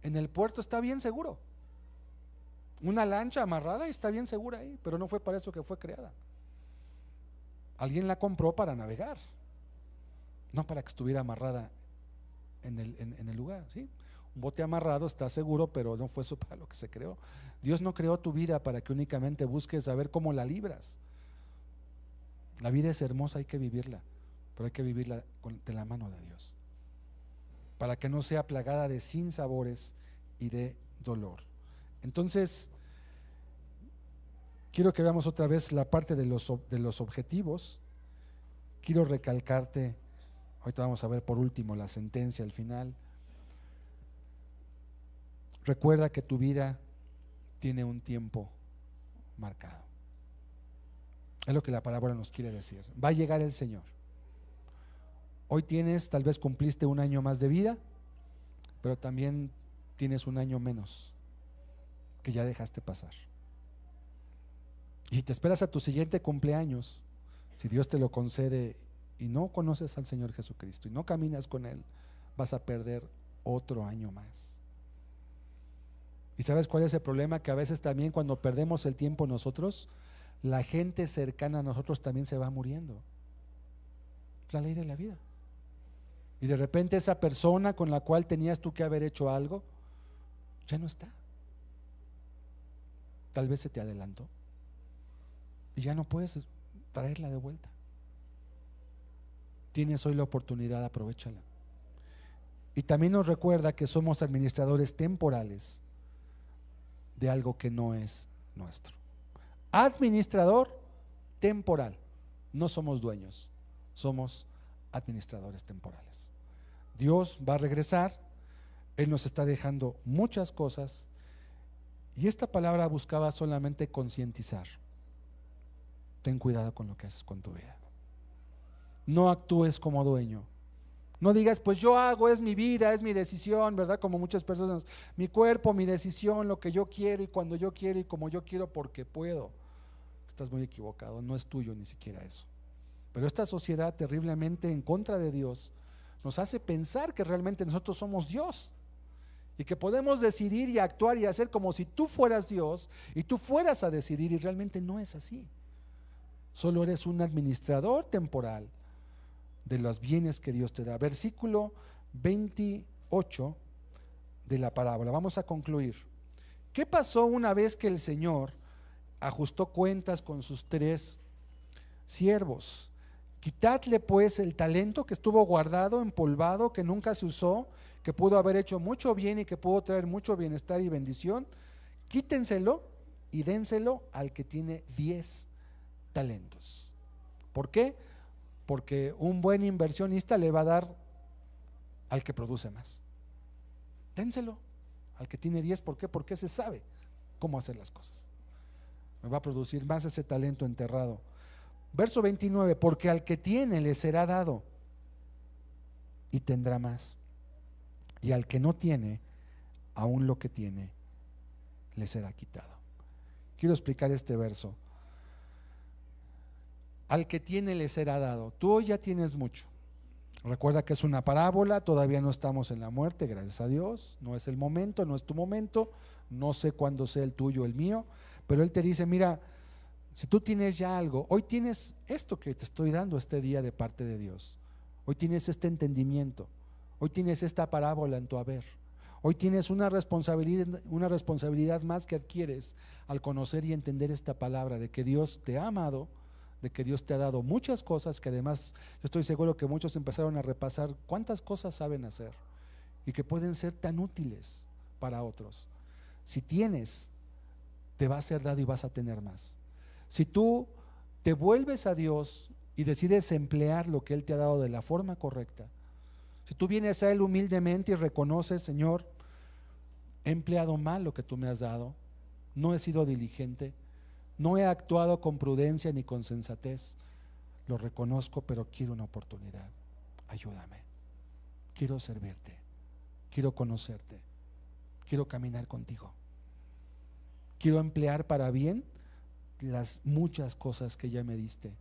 en el puerto está bien seguro. Una lancha amarrada y está bien segura ahí, pero no fue para eso que fue creada. Alguien la compró para navegar, no para que estuviera amarrada en el lugar, ¿sí? Un bote amarrado está seguro, pero no fue eso para lo que se creó. Dios no creó tu vida para que únicamente busques saber cómo la libras. La vida es hermosa, hay que vivirla, pero hay que vivirla de la mano de Dios, para que no sea plagada de sinsabores y de dolor. Entonces, quiero que veamos otra vez la parte de los objetivos. Quiero recalcarte, ahorita vamos a ver por último la sentencia al final. Recuerda que tu vida tiene un tiempo marcado. Es lo que la parábola nos quiere decir. Va a llegar el Señor. Hoy tal vez cumpliste 1 año más de vida, pero también tienes 1 año menos que ya dejaste pasar. Y te esperas a tu siguiente cumpleaños, si Dios te lo concede y no conoces al Señor Jesucristo y no caminas con Él, vas a perder otro año más. ¿Y sabes cuál es el problema? Que a veces también cuando perdemos el tiempo nosotros, la gente cercana a nosotros también se va muriendo. Es la ley de la vida. Y de repente esa persona con la cual tenías tú que haber hecho algo, ya no está. Tal vez se te adelantó y ya no puedes traerla de vuelta. Tienes hoy la oportunidad, aprovéchala. Y también nos recuerda que somos administradores temporales de algo que no es nuestro. Administrador temporal. No somos dueños, somos administradores temporales. Dios va a regresar, Él nos está dejando muchas cosas y esta palabra buscaba solamente concientizar. Ten cuidado con lo que haces con tu vida. No actúes como dueño. No digas, pues yo hago, es mi vida, es mi decisión, ¿verdad? Como muchas personas, mi cuerpo, mi decisión, lo que yo quiero y cuando yo quiero y como yo quiero porque puedo. Estás muy equivocado, no es tuyo ni siquiera eso. Pero esta sociedad terriblemente en contra de Dios nos hace pensar que realmente nosotros somos Dios y que podemos decidir y actuar y hacer como si tú fueras Dios y tú fueras a decidir, y realmente no es así. Solo eres un administrador temporal de los bienes que Dios te da. Versículo 28 de la parábola. Vamos a concluir. ¿Qué pasó una vez que el Señor ajustó cuentas con sus 3 siervos? Quitadle pues el talento que estuvo guardado, empolvado, que nunca se usó, que pudo haber hecho mucho bien y que pudo traer mucho bienestar y bendición. Quítenselo y dénselo al que tiene 10 talentos. ¿Por qué? Porque un buen inversionista le va a dar al que produce más. Dénselo, Al que tiene 10, ¿por qué? Porque se sabe cómo hacer las cosas. Me va a producir más ese talento enterrado. Verso 29, porque al que tiene le será dado y tendrá más. Y al que no tiene, aún lo que tiene le será quitado. Quiero explicar este verso. Al que tiene le será dado. Tú hoy ya tienes mucho. Recuerda que es una parábola, todavía no estamos en la muerte, gracias a Dios. No es el momento, no es tu momento. No sé cuándo sea el tuyo o el mío, pero Él te dice, mira, si tú tienes ya algo, hoy tienes esto que te estoy dando este día de parte de Dios. Hoy tienes este entendimiento. Hoy tienes esta parábola en tu haber. Hoy tienes una responsabilidad más que adquieres al conocer y entender esta palabra de que Dios te ha amado, de que Dios te ha dado muchas cosas, que además yo estoy seguro que muchos empezaron a repasar cuántas cosas saben hacer y que pueden ser tan útiles para otros. Si tienes, te va a ser dado y vas a tener más. Si tú te vuelves a Dios y decides emplear lo que Él te ha dado de la forma correcta, si tú vienes a Él humildemente y reconoces, Señor, he empleado mal lo que tú me has dado, no he sido diligente, no he actuado con prudencia ni con sensatez, lo reconozco, pero quiero una oportunidad, ayúdame, quiero servirte, quiero conocerte, quiero caminar contigo, quiero emplear para bien las muchas cosas que ya me diste.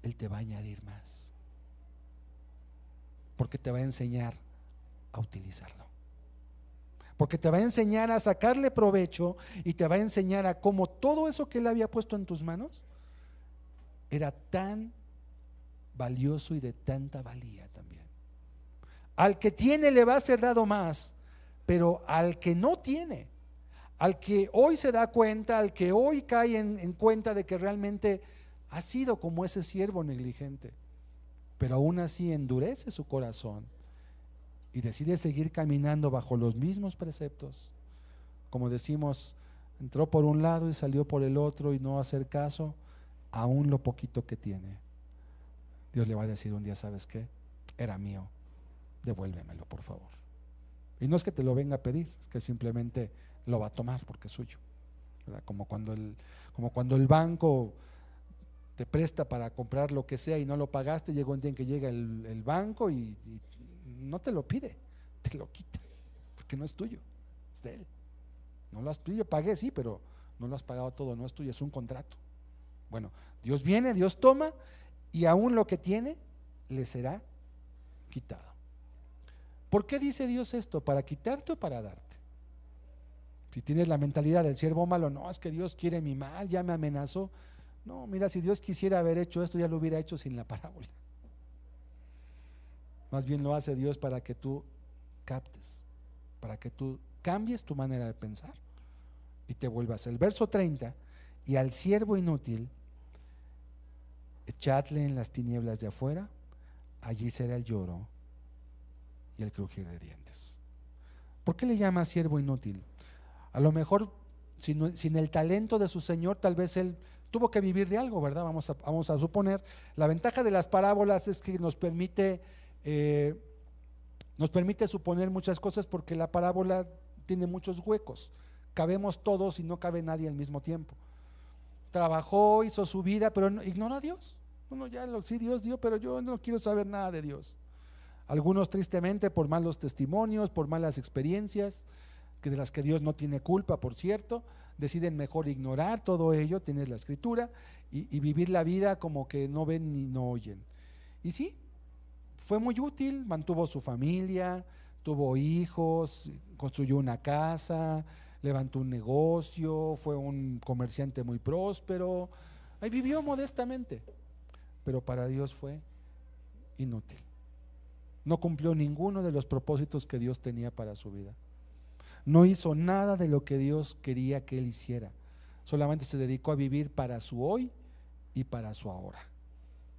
Él te va a añadir más, porque te va a enseñar a utilizarlo, porque te va a enseñar a sacarle provecho y te va a enseñar a cómo todo eso que Él había puesto en tus manos era tan valioso y de tanta valía también. Al que tiene le va a ser dado más, pero al que no tiene, al que hoy se da cuenta, al que hoy cae en cuenta de que realmente ha sido como ese siervo negligente, pero aún así endurece su corazón y decide seguir caminando bajo los mismos preceptos, como decimos, entró por un lado y salió por el otro y no hacer caso, aún lo poquito que tiene, Dios le va a decir un día, ¿sabes qué? Era mío, devuélvemelo por favor. Y no es que te lo venga a pedir, es que simplemente lo va a tomar porque es suyo, ¿verdad? Como cuando el banco te presta para comprar lo que sea y no lo pagaste, llega un día en que llega el banco y no te lo pide, te lo quita, porque no es tuyo, es de él. No lo has, yo pagué, sí, pero no lo has pagado todo, no es tuyo, es un contrato. Bueno, Dios viene, Dios toma y aún lo que tiene le será quitado. ¿Por qué dice Dios esto? ¿Para quitarte o para darte? Si tienes la mentalidad del siervo malo, no, es que Dios quiere mi mal, ya me amenazó. No, mira, si Dios quisiera haber hecho esto, ya lo hubiera hecho sin la parábola. Más bien lo hace Dios para que tú captes, para que tú cambies tu manera de pensar y te vuelvas. El verso 30, y al siervo inútil echadle en las tinieblas de afuera, allí será el lloro y el crujir de dientes. ¿Por qué le llama siervo inútil? A lo mejor sin el talento de su Señor, tal vez él tuvo que vivir de algo, ¿verdad? Vamos a suponer. La ventaja de las parábolas es que nos permite suponer muchas cosas, porque la parábola tiene muchos huecos. Cabemos todos y no cabe nadie al mismo tiempo. Trabajó, hizo su vida, pero ignoró a Dios. Bueno, sí, Dios dio, pero yo no quiero saber nada de Dios. Algunos tristemente por malos testimonios, por malas experiencias, que de las que Dios no tiene culpa, por cierto, deciden mejor ignorar todo ello, tienes la escritura, y vivir la vida como que no ven ni no oyen. Y sí, fue muy útil, mantuvo su familia, tuvo hijos, construyó una casa, levantó un negocio, fue un comerciante muy próspero, ahí vivió modestamente, pero para Dios fue inútil. No cumplió ninguno de los propósitos que Dios tenía para su vida. No hizo nada de lo que Dios quería que él hiciera. Solamente se dedicó a vivir para su hoy y para su ahora.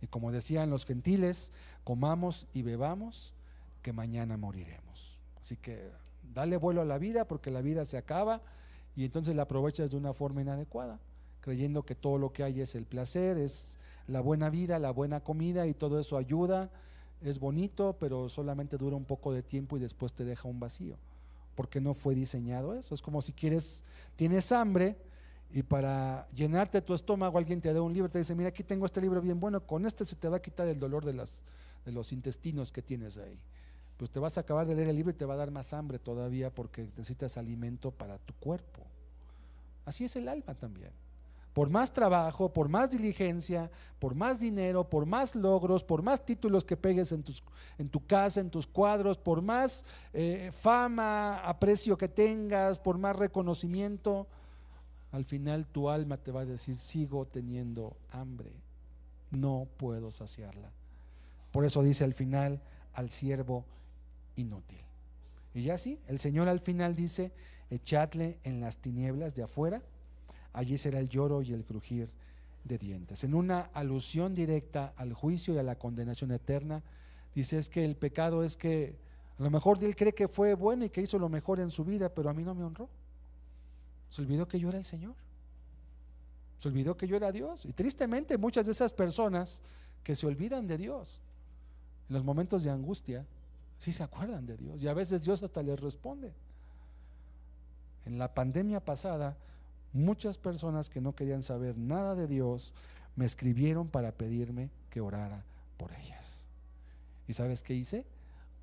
Y como decían los gentiles, comamos y bebamos, que mañana moriremos. Así que dale vuelo a la vida, porque la vida se acaba y entonces la aprovechas de una forma inadecuada, creyendo que todo lo que hay es el placer, es la buena vida, la buena comida, y todo eso ayuda, es bonito, pero solamente dura un poco de tiempo y después te deja un vacío. porque no fue diseñado eso. Es como si tienes hambre y para llenarte tu estómago alguien te da un libro y te dice, mira, aquí tengo este libro bien bueno, con este se te va a quitar el dolor de los intestinos que tienes ahí. Pues te vas a acabar de leer el libro y te va a dar más hambre todavía porque necesitas alimento para tu cuerpo. Así es el alma también. Por más trabajo, por más diligencia, por más dinero, por más logros, por más títulos que pegues en tu casa, en tus cuadros, por más fama, aprecio que tengas, por más reconocimiento, al final tu alma te va a decir, sigo teniendo hambre, no puedo saciarla. Por eso dice al final, al siervo inútil. Y ya sí, el Señor al final dice, echadle en las tinieblas de afuera, allí será el lloro y el crujir de dientes. En una alusión directa al juicio y a la condenación eterna, dice es que el pecado es que a lo mejor él cree que fue bueno y que hizo lo mejor en su vida, pero a mí no me honró. Se olvidó que yo era el Señor, se olvidó que yo era Dios. Y tristemente muchas de esas personas que se olvidan de Dios en los momentos de angustia, sí se acuerdan de Dios, y a veces Dios hasta les responde. En la pandemia pasada, muchas personas que no querían saber nada de Dios me escribieron para pedirme que orara por ellas. ¿Y sabes qué hice?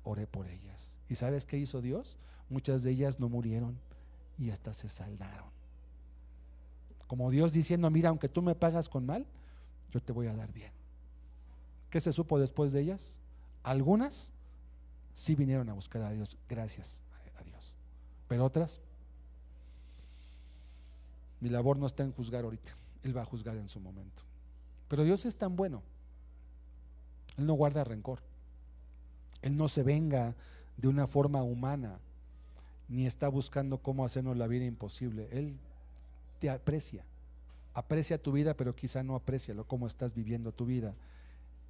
Oré por ellas. ¿Y sabes qué hizo Dios? Muchas de ellas no murieron y hasta se saldaron. Como Dios diciendo, mira, aunque tú me pagas con mal, yo te voy a dar bien. ¿Qué se supo después de ellas? Algunas sí vinieron a buscar a Dios, gracias a Dios, pero otras, mi labor no está en juzgar ahorita, Él va a juzgar en su momento. Pero Dios es tan bueno, Él no guarda rencor, Él no se venga de una forma humana, ni está buscando cómo hacernos la vida imposible. Él te aprecia tu vida, pero quizá no aprecia cómo estás viviendo tu vida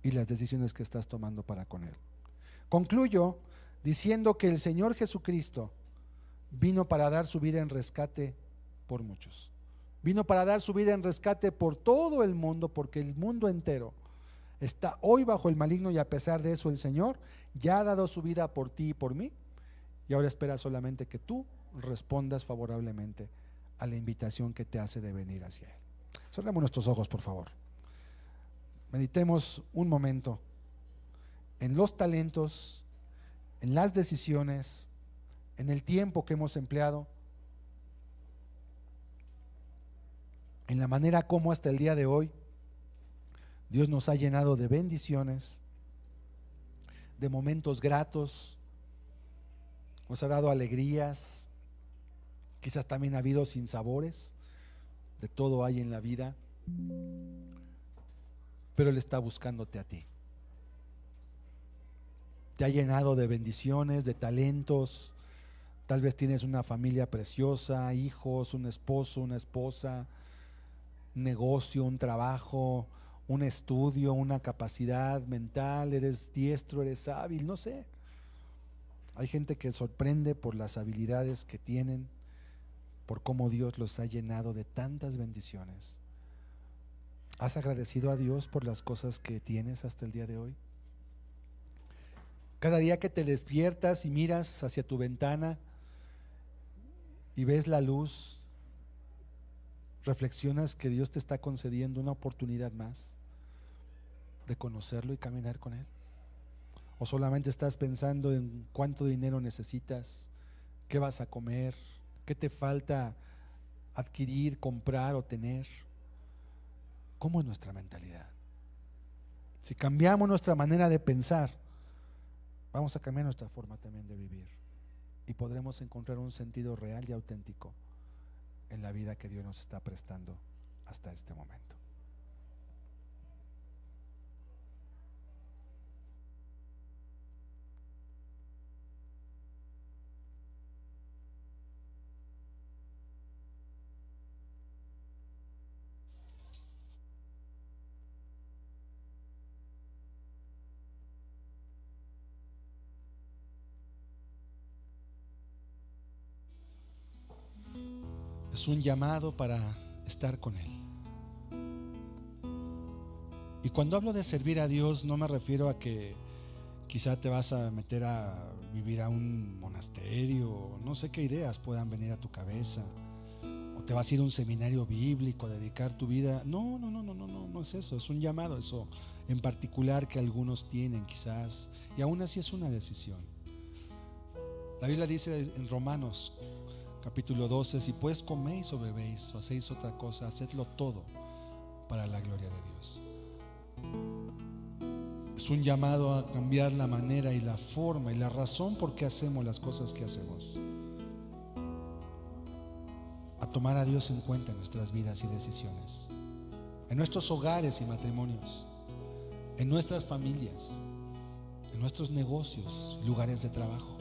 y las decisiones que estás tomando para con Él. Concluyo diciendo que el Señor Jesucristo vino para dar su vida en rescate por muchos. Vino para dar su vida en rescate por todo el mundo, porque el mundo entero está hoy bajo el maligno, y a pesar de eso el Señor ya ha dado su vida por ti y por mí, y ahora espera solamente que tú respondas favorablemente a la invitación que te hace de venir hacia Él. Cerremos nuestros ojos, por favor. Meditemos un momento en los talentos, en las decisiones, en el tiempo que hemos empleado, en la manera como hasta el día de hoy Dios nos ha llenado de bendiciones, de momentos gratos, nos ha dado alegrías, quizás también ha habido sinsabores, de todo hay en la vida, pero Él está buscándote a ti. Te ha llenado de bendiciones, de talentos. Tal vez tienes una familia preciosa, hijos, un esposo, una esposa, un negocio, un trabajo, un estudio, una capacidad mental, eres diestro, eres hábil, no sé. Hay gente que sorprende por las habilidades que tienen, por cómo Dios los ha llenado de tantas bendiciones. ¿Has agradecido a Dios por las cosas que tienes hasta el día de hoy? Cada día que te despiertas y miras hacia tu ventana y ves la luz, reflexionas que Dios te está concediendo una oportunidad más de conocerlo y caminar con Él. ¿O solamente estás pensando en cuánto dinero necesitas, qué vas a comer, qué te falta adquirir, comprar o tener? ¿Cómo es nuestra mentalidad? Si cambiamos nuestra manera de pensar, vamos a cambiar nuestra forma también de vivir y podremos encontrar un sentido real y auténtico en la vida que Dios nos está prestando hasta este momento. Es un llamado para estar con Él. Y cuando hablo de servir a Dios, no me refiero a que Quizá te vas a meter a vivir a un monasterio, no sé qué ideas puedan venir a tu cabeza. O te vas a ir a un seminario bíblico a dedicar tu vida. No es eso, es un llamado, eso en particular que algunos tienen quizás, y aún así es una decisión. La Biblia dice en Romanos capítulo 12: si pues coméis o bebéis o hacéis otra cosa, hacedlo todo para la gloria de Dios. Es un llamado a cambiar la manera y la forma y la razón por qué hacemos las cosas que hacemos, a tomar a Dios en cuenta en nuestras vidas y decisiones, en nuestros hogares y matrimonios, en nuestras familias, en nuestros negocios, lugares de trabajo,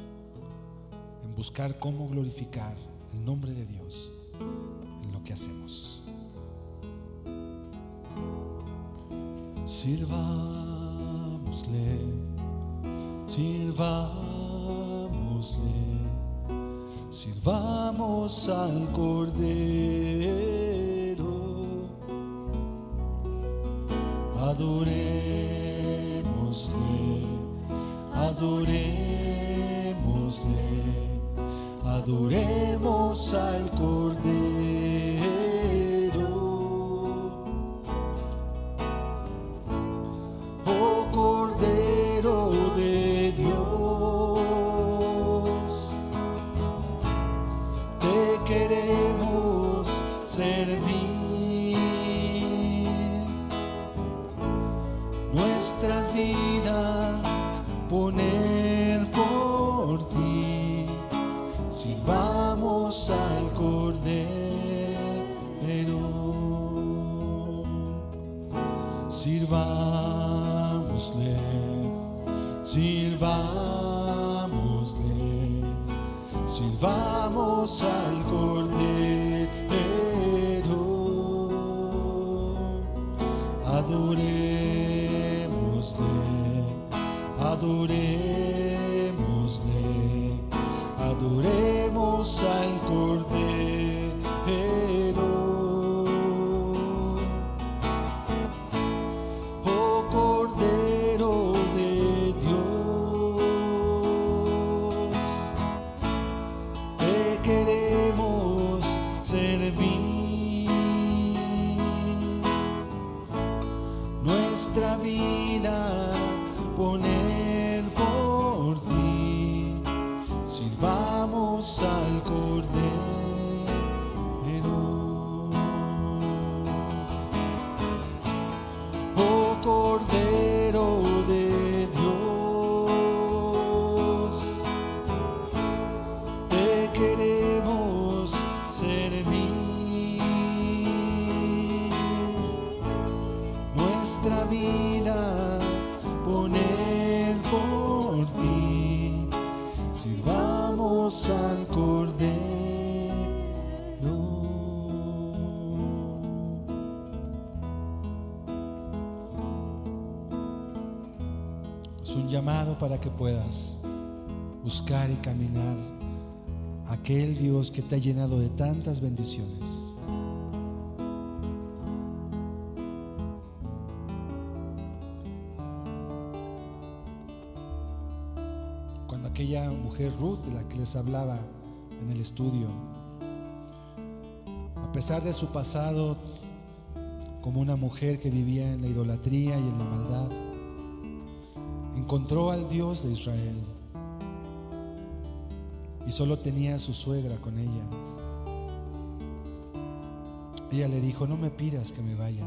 en buscar cómo glorificar el nombre de Dios en lo que hacemos. Sirvámosle, sirvámosle, sirvamos al Cordero, adorémosle, adorémosle, adoremos al Cordero. Oh Cordero de Dios, te queremos servir, nuestras vidas poner por ti. Sirvamos al Cordero, sirvámosle, sirvámosle, sirvamos al Cordero, adorémosle, adorémosle, adoremos al Cordero. Oh Cordero de Dios, te queremos servir, nuestra vida poner por ti. Sirvamos al Cordero. Oh Cordero de Dios, te queremos servir, nuestra vida poner por ti. Sirvamos al Cordero. Es un llamado para que puedas buscar y caminar a aquel Dios que te ha llenado de tantas bendiciones. Cuando aquella mujer Ruth, de la que les hablaba en el estudio, a pesar de su pasado como una mujer que vivía en la idolatría y en la maldad, encontró al Dios de Israel y solo tenía a su suegra con ella. Ella le dijo: no me pidas que me vaya,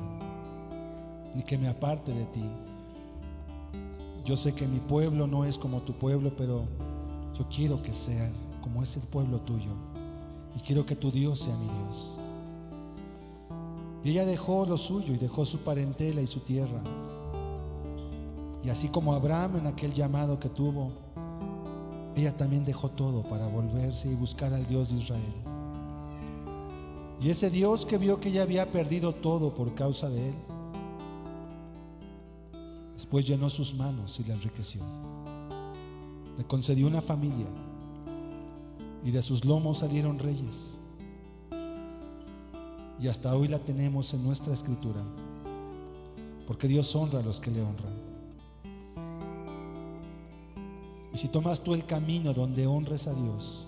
ni que me aparte de ti. Yo sé que mi pueblo no es como tu pueblo, pero yo quiero que sea como es el pueblo tuyo, y quiero que tu Dios sea mi Dios. Y ella dejó lo suyo y dejó su parentela y su tierra. Y así como Abraham en aquel llamado que tuvo, ella también dejó todo para volverse y buscar al Dios de Israel. Y ese Dios que vio que ella había perdido todo por causa de él, después llenó sus manos y la enriqueció. Le concedió una familia y de sus lomos salieron reyes. Y hasta hoy la tenemos en nuestra escritura, porque Dios honra a los que le honran. Y si tomas tú el camino donde honres a Dios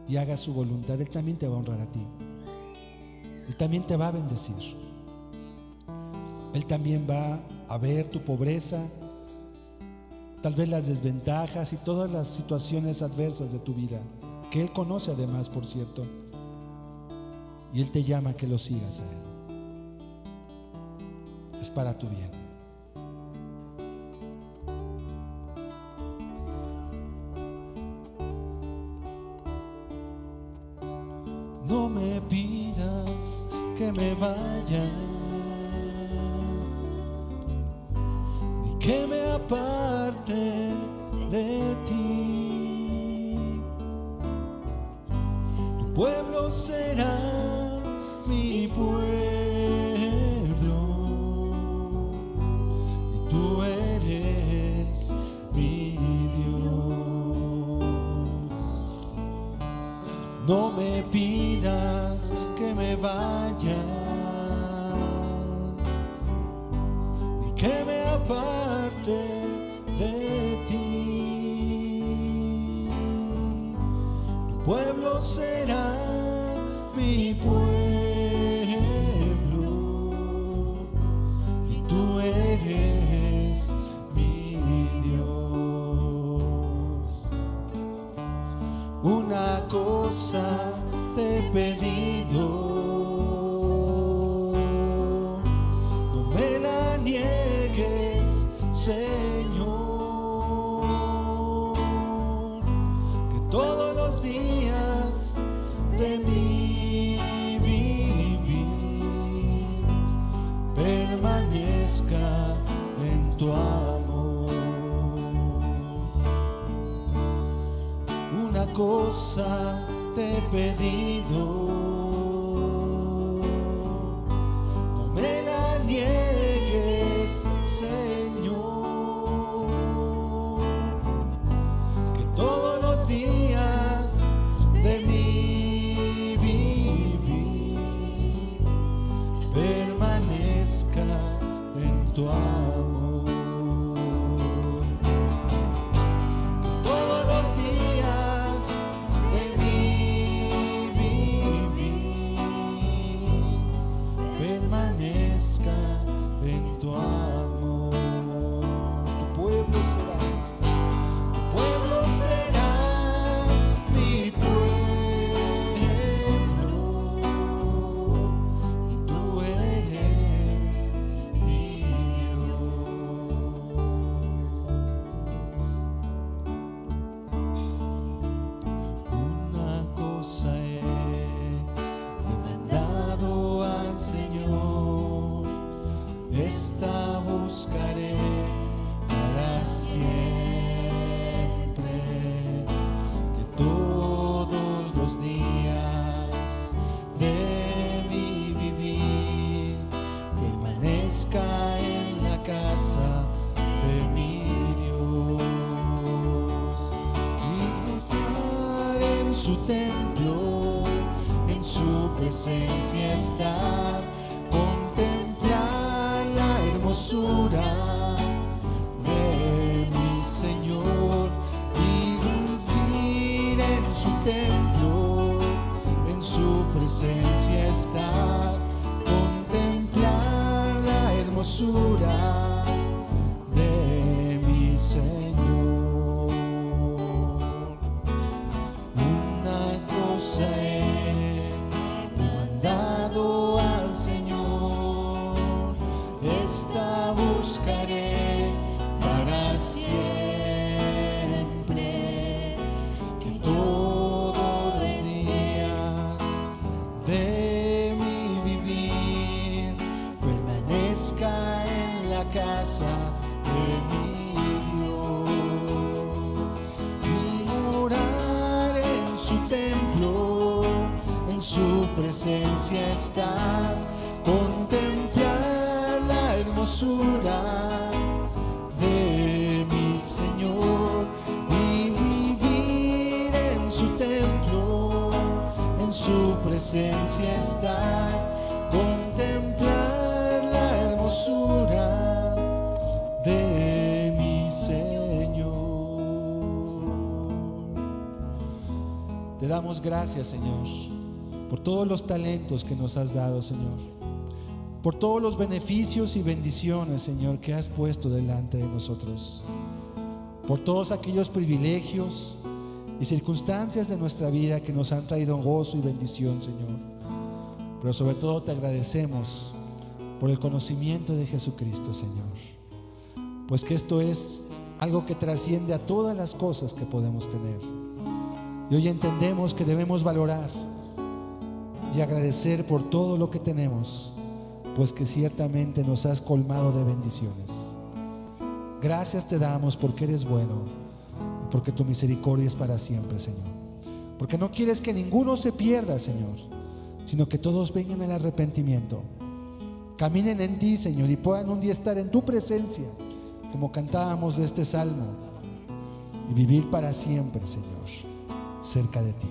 y hagas su voluntad, Él también te va a honrar a ti. Él también te va a bendecir. Él también va a ver tu pobreza, tal vez las desventajas y todas las situaciones adversas de tu vida, que Él conoce además, por cierto. Y Él te llama a que lo sigas a Él. Es para tu bien. No me pidas que me vaya, ni que me aparte de ti. Tu pueblo será mi pueblo, y tú eres mi Dios. No me pidas que me vaya, ni que me aparte de ti. Tu pueblo será mi pueblo, y tú eres mi Dios. Una cosa te he pedido, no me la niegues, Señor, que todos los días de mi vivir permanezca en tu amor. Una cosa te he pedido, no me la niegues, Señor, que todos los días de mi vivir permanezca en tu amor. Todos los días de mi vivir permanezca en tu amor. Tu pueblo será mi pueblo, y tú eres mi Dios. Una cosa he demandado al Señor, esta buscaré para siempre, que todos los días de mi vivir permanezca en la casa de mi Dios, y buscar en su templo, en su presencia estar, contemplar la hermosura de mi Señor, y vivir en su templo, en su presencia estar, contemplar la hermosura de mi Señor. Una cosa he demandado al Señor, esta buscaré para siempre, que todos los días de mi vivir permanezca en la casa de mi Dios, y morar en su templo, en su presencia estar, contemplar la hermosura de mi Señor, y vivir en su templo, en su presencia estar, contemplar la hermosura de mi Señor. damos gracias, Señor, por todos los talentos que nos has dado, Señor, por todos los beneficios y bendiciones, Señor, que has puesto delante de nosotros, por todos aquellos privilegios y circunstancias de nuestra vida que nos han traído gozo y bendición, Señor. Pero sobre todo te agradecemos por el conocimiento de Jesucristo, Señor, pues que esto es algo que trasciende a todas las cosas que podemos tener. Y hoy entendemos que debemos valorar y agradecer por todo lo que tenemos, pues que ciertamente nos has colmado de bendiciones. Gracias te damos porque eres bueno y porque tu misericordia es para siempre, Señor. Porque no quieres que ninguno se pierda, Señor, sino que todos vengan al arrepentimiento, caminen en ti, Señor, y puedan un día estar en tu presencia, como cantábamos de este salmo, y vivir para siempre, Señor, cerca de ti.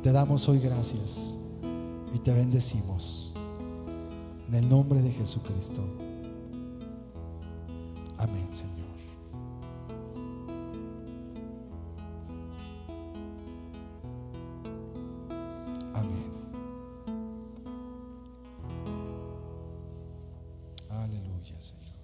Te damos hoy gracias y te bendecimos en el nombre de Jesucristo. Amén, Señor. Amén. Aleluya, Señor.